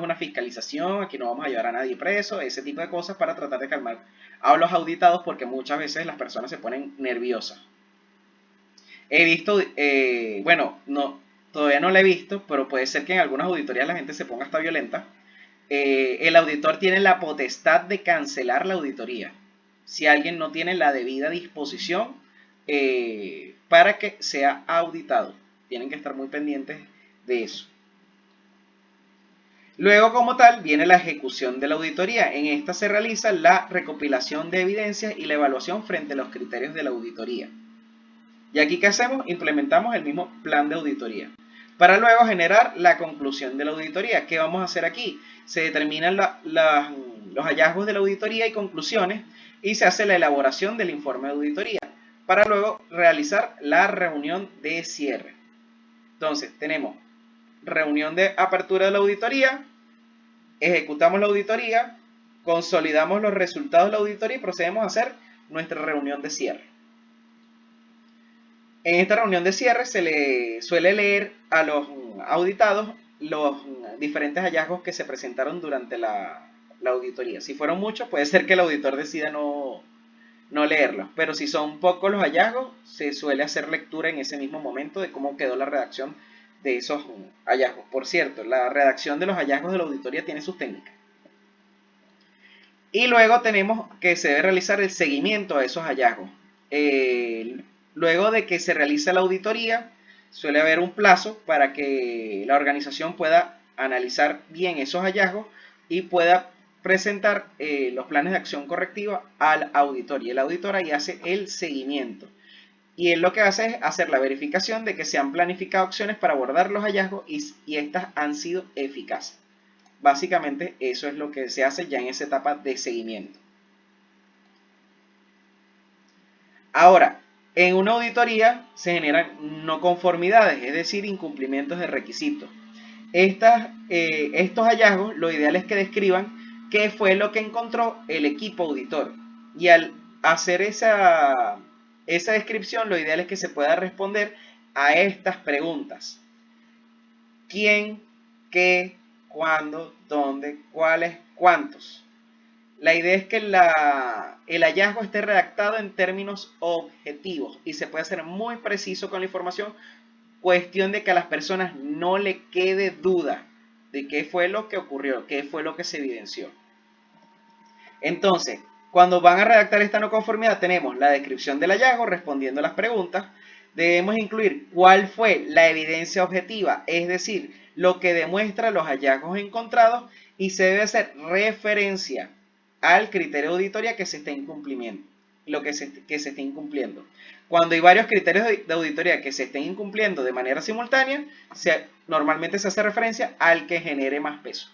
una fiscalización, aquí no vamos a llevar a nadie preso, ese tipo de cosas para tratar de calmar a los auditados porque muchas veces las personas se ponen nerviosas. He visto, bueno, todavía no la he visto, pero puede ser que en algunas auditorías la gente se ponga hasta violenta. El auditor tiene la potestad de cancelar la auditoría si alguien no tiene la debida disposición para que sea auditado. Tienen que estar muy pendientes de eso. Luego, como tal, viene la ejecución de la auditoría. En esta se realiza la recopilación de evidencias y la evaluación frente a los criterios de la auditoría. Y aquí, ¿qué hacemos? Implementamos el mismo plan de auditoría. Para luego generar la conclusión de la auditoría. ¿Qué vamos a hacer aquí? Se determinan los hallazgos de la auditoría y conclusiones y se hace la elaboración del informe de auditoría para luego realizar la reunión de cierre. Entonces, tenemos reunión de apertura de la auditoría, ejecutamos la auditoría, consolidamos los resultados de la auditoría y procedemos a hacer nuestra reunión de cierre. En esta reunión de cierre se le suele leer a los auditados los diferentes hallazgos que se presentaron durante la auditoría. Si fueron muchos, puede ser que el auditor decida no leerlos, pero si son pocos los hallazgos, se suele hacer lectura en ese mismo momento de cómo quedó la redacción de esos hallazgos. Por cierto, la redacción de los hallazgos de la auditoría tiene sus técnicas. Y luego tenemos que se debe realizar el seguimiento a esos hallazgos. Luego de que se realiza la auditoría, suele haber un plazo para que la organización pueda analizar bien esos hallazgos y pueda presentar los planes de acción correctiva al auditor. Y el auditor ahí hace el seguimiento. Y él lo que hace es hacer la verificación de que se han planificado acciones para abordar los hallazgos y estas han sido eficaces. Básicamente eso es lo que se hace ya en esa etapa de seguimiento. Ahora, en una auditoría se generan no conformidades, es decir, incumplimientos de requisitos. Estos hallazgos, lo ideal es que describan qué fue lo que encontró el equipo auditor. Y al hacer esa descripción, lo ideal es que se pueda responder a estas preguntas. ¿Quién? ¿Qué? ¿Cuándo? ¿Dónde? ¿Cuáles? ¿Cuántos? La idea es que el hallazgo esté redactado en términos objetivos y se puede ser muy preciso con la información, cuestión de que a las personas no le quede duda de qué fue lo que ocurrió, qué fue lo que se evidenció. Entonces, cuando van a redactar esta no conformidad, tenemos la descripción del hallazgo respondiendo a las preguntas. Debemos incluir cuál fue la evidencia objetiva, es decir, lo que demuestra los hallazgos encontrados, y se debe hacer referencia al criterio de auditoría que se esté incumpliendo, que se esté incumpliendo. Cuando hay varios criterios de auditoría que se estén incumpliendo de manera simultánea, normalmente se hace referencia al que genere más peso.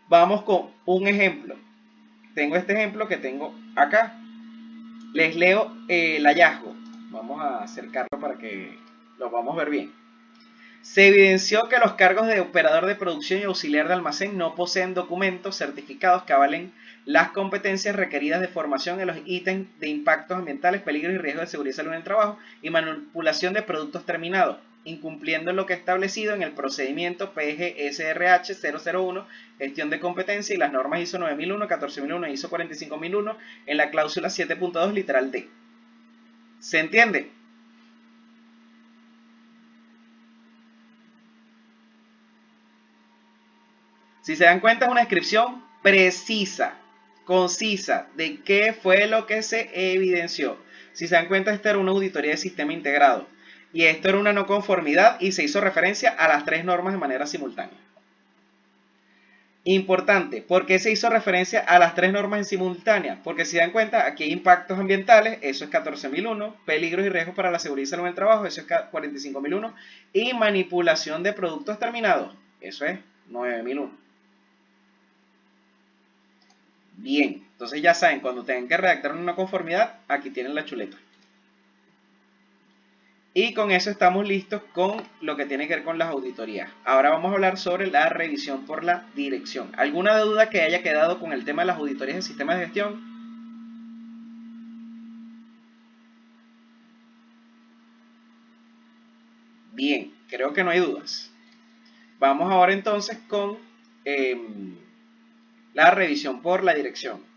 Vamos con un ejemplo. Tengo este ejemplo que tengo acá. Les leo el hallazgo. Vamos a acercarlo para que lo vamos a ver bien. Se evidenció que los cargos de operador de producción y auxiliar de almacén no poseen documentos certificados que avalen las competencias requeridas de formación en los ítems de impactos ambientales, peligros y riesgos de seguridad y salud en el trabajo y manipulación de productos terminados, incumpliendo lo que es establecido en el procedimiento PGSRH 001, gestión de competencia, y las normas ISO 9001, 14001 e ISO 45001 en la cláusula 7.2 literal D. ¿Se entiende? Si se dan cuenta, es una descripción precisa, concisa, de qué fue lo que se evidenció. Si se dan cuenta, esta era una auditoría de sistema integrado. Y esto era una no conformidad y se hizo referencia a las 3 normas de manera simultánea. Importante, ¿por qué se hizo referencia a las 3 normas en simultánea? Porque si se dan cuenta, aquí hay impactos ambientales, eso es 14001, peligros y riesgos para la seguridad y salud en el trabajo, eso es 45001, y manipulación de productos terminados, eso es 9001. Bien, entonces ya saben, cuando tengan que redactar una conformidad, aquí tienen la chuleta. Y con eso estamos listos con lo que tiene que ver con las auditorías. Ahora vamos a hablar sobre la revisión por la dirección. ¿Alguna duda que haya quedado con el tema de las auditorías de sistemas de gestión? Bien, creo que no hay dudas. Vamos ahora entonces con la revisión por la dirección.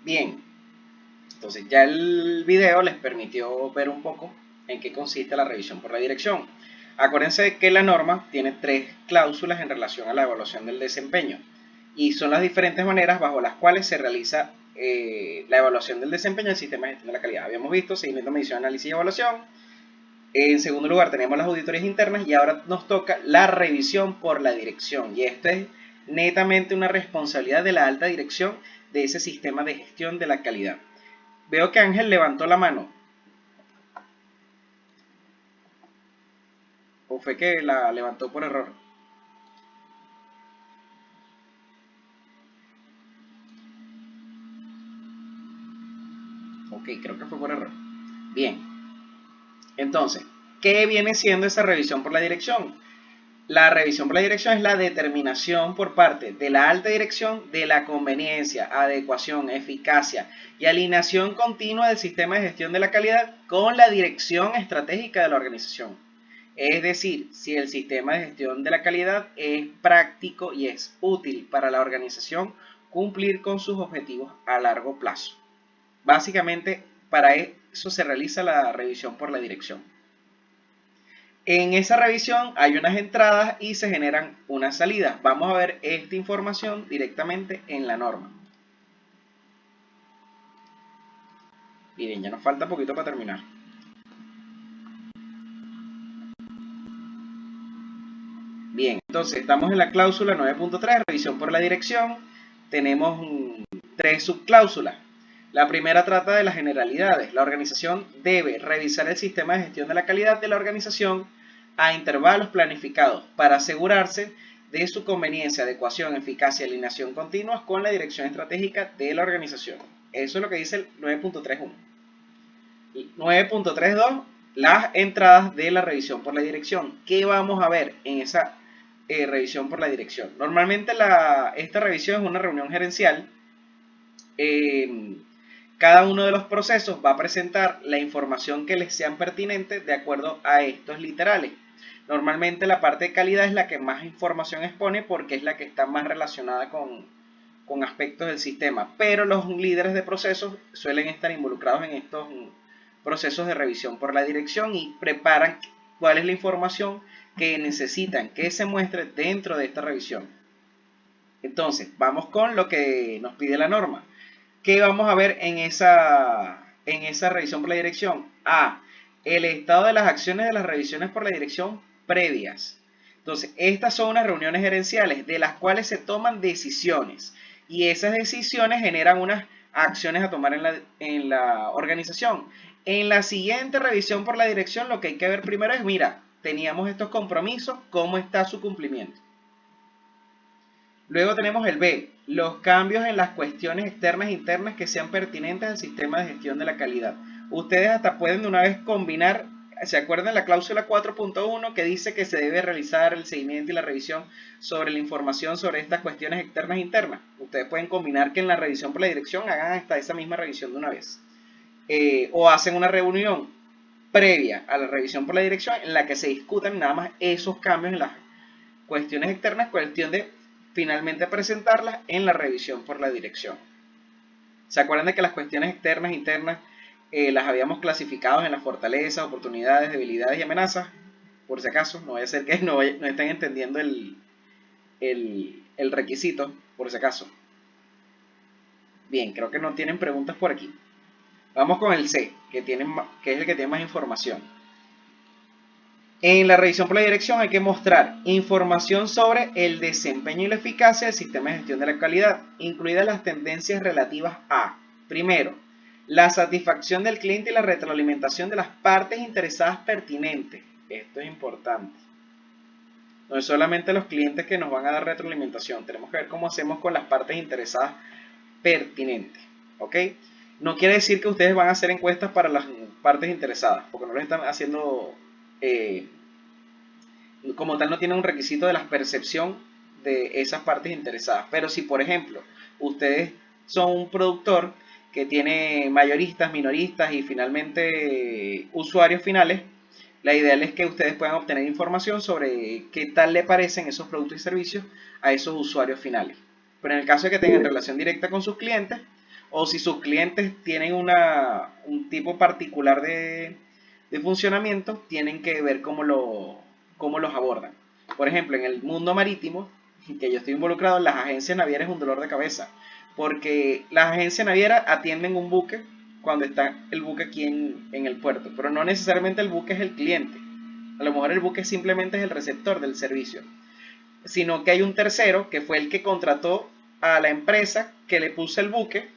Bien, entonces ya el video les permitió ver un poco en qué consiste la revisión por la dirección. Acuérdense que la norma tiene 3 cláusulas en relación a la evaluación del desempeño y son las diferentes maneras bajo las cuales se realiza la evaluación del desempeño del sistema de gestión de la calidad. Habíamos visto seguimiento, medición, análisis y evaluación. En segundo lugar tenemos las auditorías internas y ahora nos toca la revisión por la dirección, y esto es netamente una responsabilidad de la alta dirección de ese sistema de gestión de la calidad. Veo que Ángel levantó la mano. ¿O fue que la levantó por error? Ok, creo que fue por error. Bien. Entonces, ¿qué viene siendo esa revisión por la dirección? La revisión por la dirección es la determinación por parte de la alta dirección de la conveniencia, adecuación, eficacia y alineación continua del sistema de gestión de la calidad con la dirección estratégica de la organización. Es decir, si el sistema de gestión de la calidad es práctico y es útil para la organización cumplir con sus objetivos a largo plazo. Básicamente, para eso se realiza la revisión por la dirección. En esa revisión hay unas entradas y se generan unas salidas. Vamos a ver esta información directamente en la norma. Miren, ya nos falta poquito para terminar. Bien, entonces estamos en la cláusula 9.3, revisión por la dirección. Tenemos 3 subcláusulas. La primera trata de las generalidades. La organización debe revisar el sistema de gestión de la calidad de la organización a intervalos planificados para asegurarse de su conveniencia, adecuación, eficacia y alineación continuas con la dirección estratégica de la organización. Eso es lo que dice el 9.3.1. 9.3.2, las entradas de la revisión por la dirección. ¿Qué vamos a ver en esa revisión por la dirección? Normalmente esta revisión es una reunión gerencial. Cada uno de los procesos va a presentar la información que les sean pertinentes de acuerdo a estos literales. Normalmente la parte de calidad es la que más información expone porque es la que está más relacionada con aspectos del sistema, pero los líderes de procesos suelen estar involucrados en estos procesos de revisión por la dirección y preparan cuál es la información que necesitan que se muestre dentro de esta revisión. Entonces, vamos con lo que nos pide la norma. ¿Qué vamos a ver en esa revisión por la dirección? A. El estado de las acciones de las revisiones por la dirección previas. Entonces, estas son unas reuniones gerenciales de las cuales se toman decisiones y esas decisiones generan unas acciones a tomar en la organización. En la siguiente revisión por la dirección lo que hay que ver primero es, mira, teníamos estos compromisos, ¿cómo está su cumplimiento? Luego tenemos el B, los cambios en las cuestiones externas e internas que sean pertinentes al sistema de gestión de la calidad. Ustedes hasta pueden de una vez combinar, ¿se acuerdan la cláusula 4.1 que dice que se debe realizar el seguimiento y la revisión sobre la información sobre estas cuestiones externas e internas? Ustedes pueden combinar que en la revisión por la dirección hagan hasta esa misma revisión de una vez. O hacen una reunión previa a la revisión por la dirección en la que se discutan nada más esos cambios en las cuestiones externas, cuestión de finalmente presentarlas en la revisión por la dirección. ¿Se acuerdan de que las cuestiones externas e internas las habíamos clasificado en las fortalezas, oportunidades, debilidades y amenazas? Por si acaso, no vaya a ser que no estén entendiendo el requisito, por si acaso. Bien, creo que no tienen preguntas por aquí. Vamos con el C, que es el que tiene más información. En la revisión por la dirección hay que mostrar información sobre el desempeño y la eficacia del sistema de gestión de la calidad, incluidas las tendencias relativas a, primero, la satisfacción del cliente y la retroalimentación de las partes interesadas pertinentes. Esto es importante. No es solamente los clientes que nos van a dar retroalimentación, tenemos que ver cómo hacemos con las partes interesadas pertinentes. ¿Ok? No quiere decir que ustedes van a hacer encuestas para las partes interesadas, porque no lo están haciendo, como tal no tienen un requisito de la percepción de esas partes interesadas. Pero si, por ejemplo, ustedes son un productor que tiene mayoristas, minoristas y finalmente usuarios finales, la ideal es que ustedes puedan obtener información sobre qué tal le parecen esos productos y servicios a esos usuarios finales. Pero en el caso de que tengan relación directa con sus clientes, o si sus clientes tienen un tipo particular de funcionamiento, tienen que ver cómo los abordan. Por ejemplo, en el mundo marítimo, que yo estoy involucrado, las agencias navieras es un dolor de cabeza, porque las agencias navieras atienden un buque cuando está el buque aquí en el puerto, pero no necesariamente el buque es el cliente. A lo mejor el buque simplemente es el receptor del servicio, sino que hay un tercero que fue el que contrató a la empresa que le puso el buque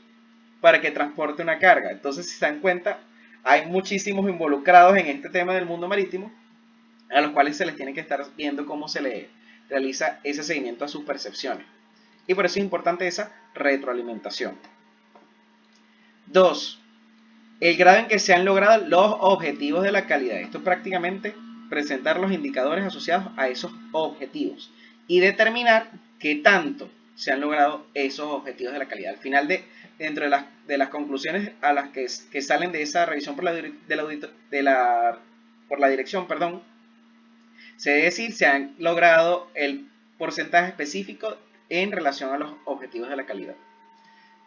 para que transporte una carga. Entonces, si se dan cuenta, hay muchísimos involucrados en este tema del mundo marítimo, a los cuales se les tiene que estar viendo cómo se le realiza ese seguimiento a sus percepciones. Y por eso es importante esa retroalimentación. 2. El grado en que se han logrado los objetivos de la calidad. Esto es prácticamente presentar los indicadores asociados a esos objetivos y determinar qué tanto se han logrado esos objetivos de la calidad. Al final, dentro de las conclusiones a las que salen de esa revisión por la dirección, se debe decir se han logrado el porcentaje específico en relación a los objetivos de la calidad.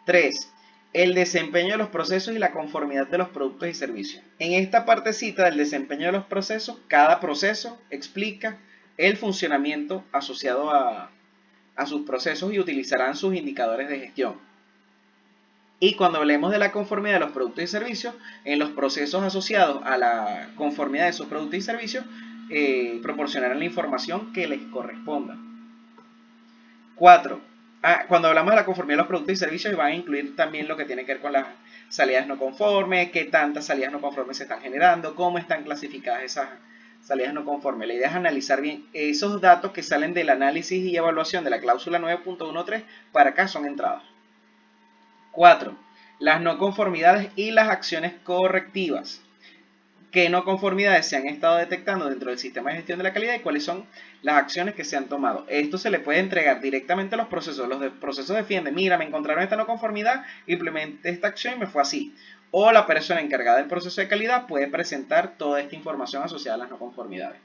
3. El desempeño de los procesos y la conformidad de los productos y servicios. En esta partecita del desempeño de los procesos, cada proceso explica el funcionamiento asociado a sus procesos y utilizarán sus indicadores de gestión. Y cuando hablemos de la conformidad de los productos y servicios, en los procesos asociados a la conformidad de esos productos y servicios, proporcionarán la información que les corresponda. 4. Cuando hablamos de la conformidad de los productos y servicios, van a incluir también lo que tiene que ver con las salidas no conformes, qué tantas salidas no conformes se están generando, cómo están clasificadas esas salidas no conformes. La idea es analizar bien esos datos que salen del análisis y evaluación de la cláusula 9.13, para acá son entradas. 4. Las no conformidades y las acciones correctivas. ¿Qué no conformidades se han estado detectando dentro del sistema de gestión de la calidad y cuáles son las acciones que se han tomado? Esto se le puede entregar directamente a los procesos. Los procesos defienden, mira, me encontraron esta no conformidad, implementé esta acción y me fue así. O la persona encargada del proceso de calidad puede presentar toda esta información asociada a las no conformidades.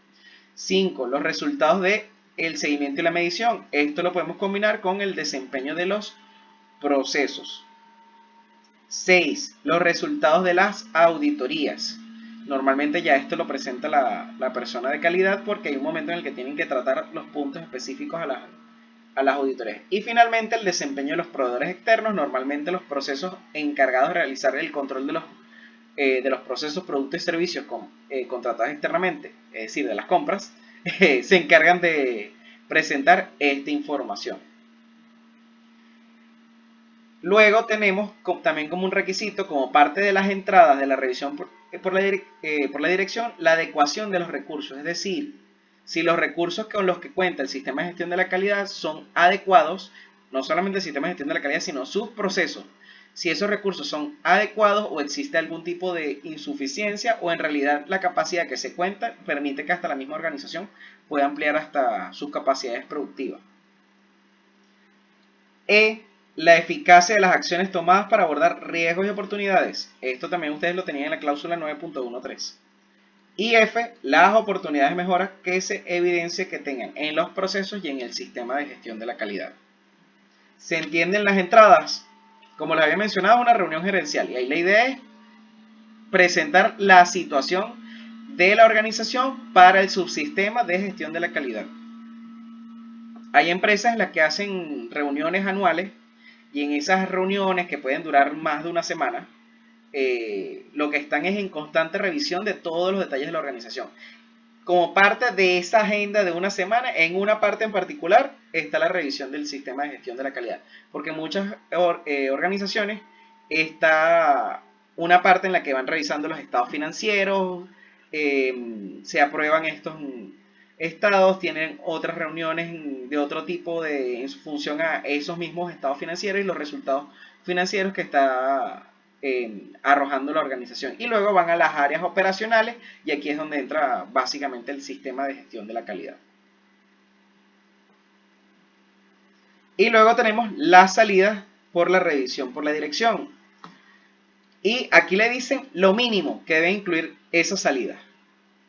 5. Los resultados del seguimiento y la medición. Esto lo podemos combinar con el desempeño de los procesos. 6. Los resultados de las auditorías. Normalmente ya esto lo presenta la persona de calidad, porque hay un momento en el que tienen que tratar los puntos específicos a las auditorías. Y finalmente el desempeño de los proveedores externos. Normalmente los procesos encargados de realizar el control de los procesos, productos y servicios contratados externamente, es decir, de las compras, se encargan de presentar esta información. Luego tenemos también como un requisito, como parte de las entradas de la revisión por la dirección, la adecuación de los recursos. Es decir, si los recursos con los que cuenta el sistema de gestión de la calidad son adecuados, no solamente el sistema de gestión de la calidad, sino sus procesos. Si esos recursos son adecuados o existe algún tipo de insuficiencia, o en realidad la capacidad que se cuenta permite que hasta la misma organización pueda ampliar hasta sus capacidades productivas. La eficacia de las acciones tomadas para abordar riesgos y oportunidades. Esto también ustedes lo tenían en la cláusula 9.13. Y F, las oportunidades de mejora que se evidencie que tengan en los procesos y en el sistema de gestión de la calidad. ¿Se entienden las entradas? Como les había mencionado, una reunión gerencial. Y ahí la idea es presentar la situación de la organización para el subsistema de gestión de la calidad. Hay empresas en las que hacen reuniones anuales, y en esas reuniones, que pueden durar más de una semana, lo que están es en constante revisión de todos los detalles de la organización. Como parte de esa agenda de una semana, en una parte en particular está la revisión del sistema de gestión de la calidad, porque en muchas organizaciones está una parte en la que van revisando los estados financieros, se aprueban estos estados, tienen otras reuniones de otro tipo en función a esos mismos estados financieros y los resultados financieros que está arrojando la organización. Y luego van a las áreas operacionales, y aquí es donde entra básicamente el sistema de gestión de la calidad. Y luego tenemos las salidas por la revisión por la dirección. Y aquí le dicen lo mínimo que debe incluir esas salidas.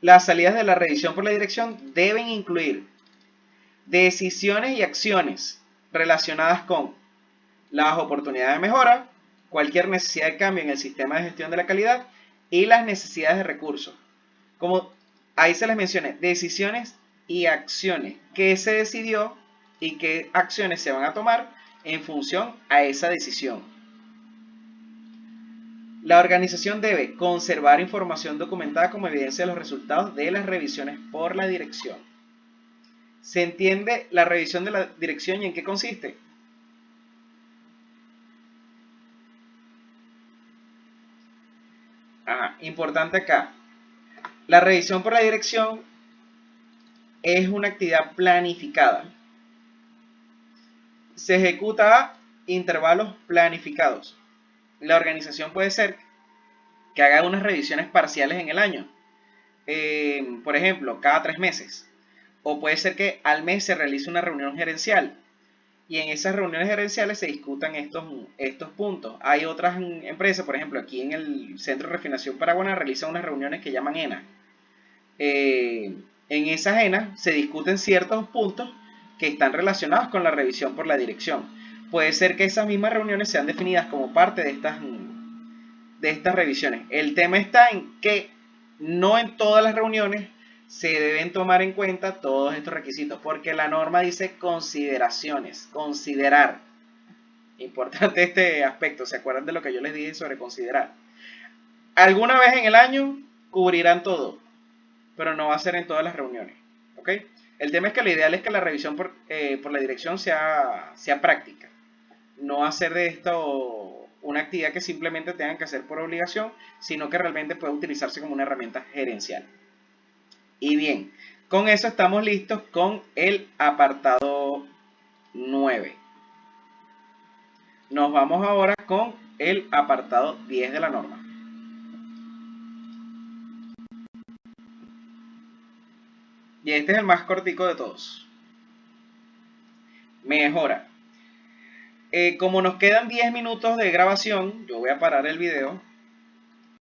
Las salidas de la revisión por la dirección deben incluir decisiones y acciones relacionadas con las oportunidades de mejora, cualquier necesidad de cambio en el sistema de gestión de la calidad y las necesidades de recursos. Como ahí se les mencioné, decisiones y acciones. ¿Qué se decidió y qué acciones se van a tomar en función a esa decisión? La organización debe conservar información documentada como evidencia de los resultados de las revisiones por la dirección. ¿Se entiende la revisión de la dirección y en qué consiste? Importante acá. La revisión por la dirección es una actividad planificada. Se ejecuta a intervalos planificados. La organización puede ser que haga unas revisiones parciales en el año. Por ejemplo, cada 3 meses. O puede ser que al mes se realice una reunión gerencial. Y en esas reuniones gerenciales se discutan estos puntos. Hay otras empresas, por ejemplo, aquí en el Centro de Refinación Paraguaná realizan unas reuniones que llaman ENA. En esas ENA se discuten ciertos puntos que están relacionados con la revisión por la dirección. Puede ser que esas mismas reuniones sean definidas como parte de estas revisiones. El tema está en que no en todas las reuniones se deben tomar en cuenta todos estos requisitos, porque la norma dice consideraciones, considerar. Importante este aspecto, ¿se acuerdan de lo que yo les dije sobre considerar? Alguna vez en el año cubrirán todo, pero no va a ser en todas las reuniones, ¿ok? El tema es que lo ideal es que la revisión por la dirección sea práctica, no hacer de esto una actividad que simplemente tengan que hacer por obligación, sino que realmente puede utilizarse como una herramienta gerencial. Y bien, con eso estamos listos con el apartado 9. Nos vamos ahora con el apartado 10 de la norma. Y este es el más cortico de todos. Mejora. Como nos quedan 10 minutos de grabación, yo voy a parar el video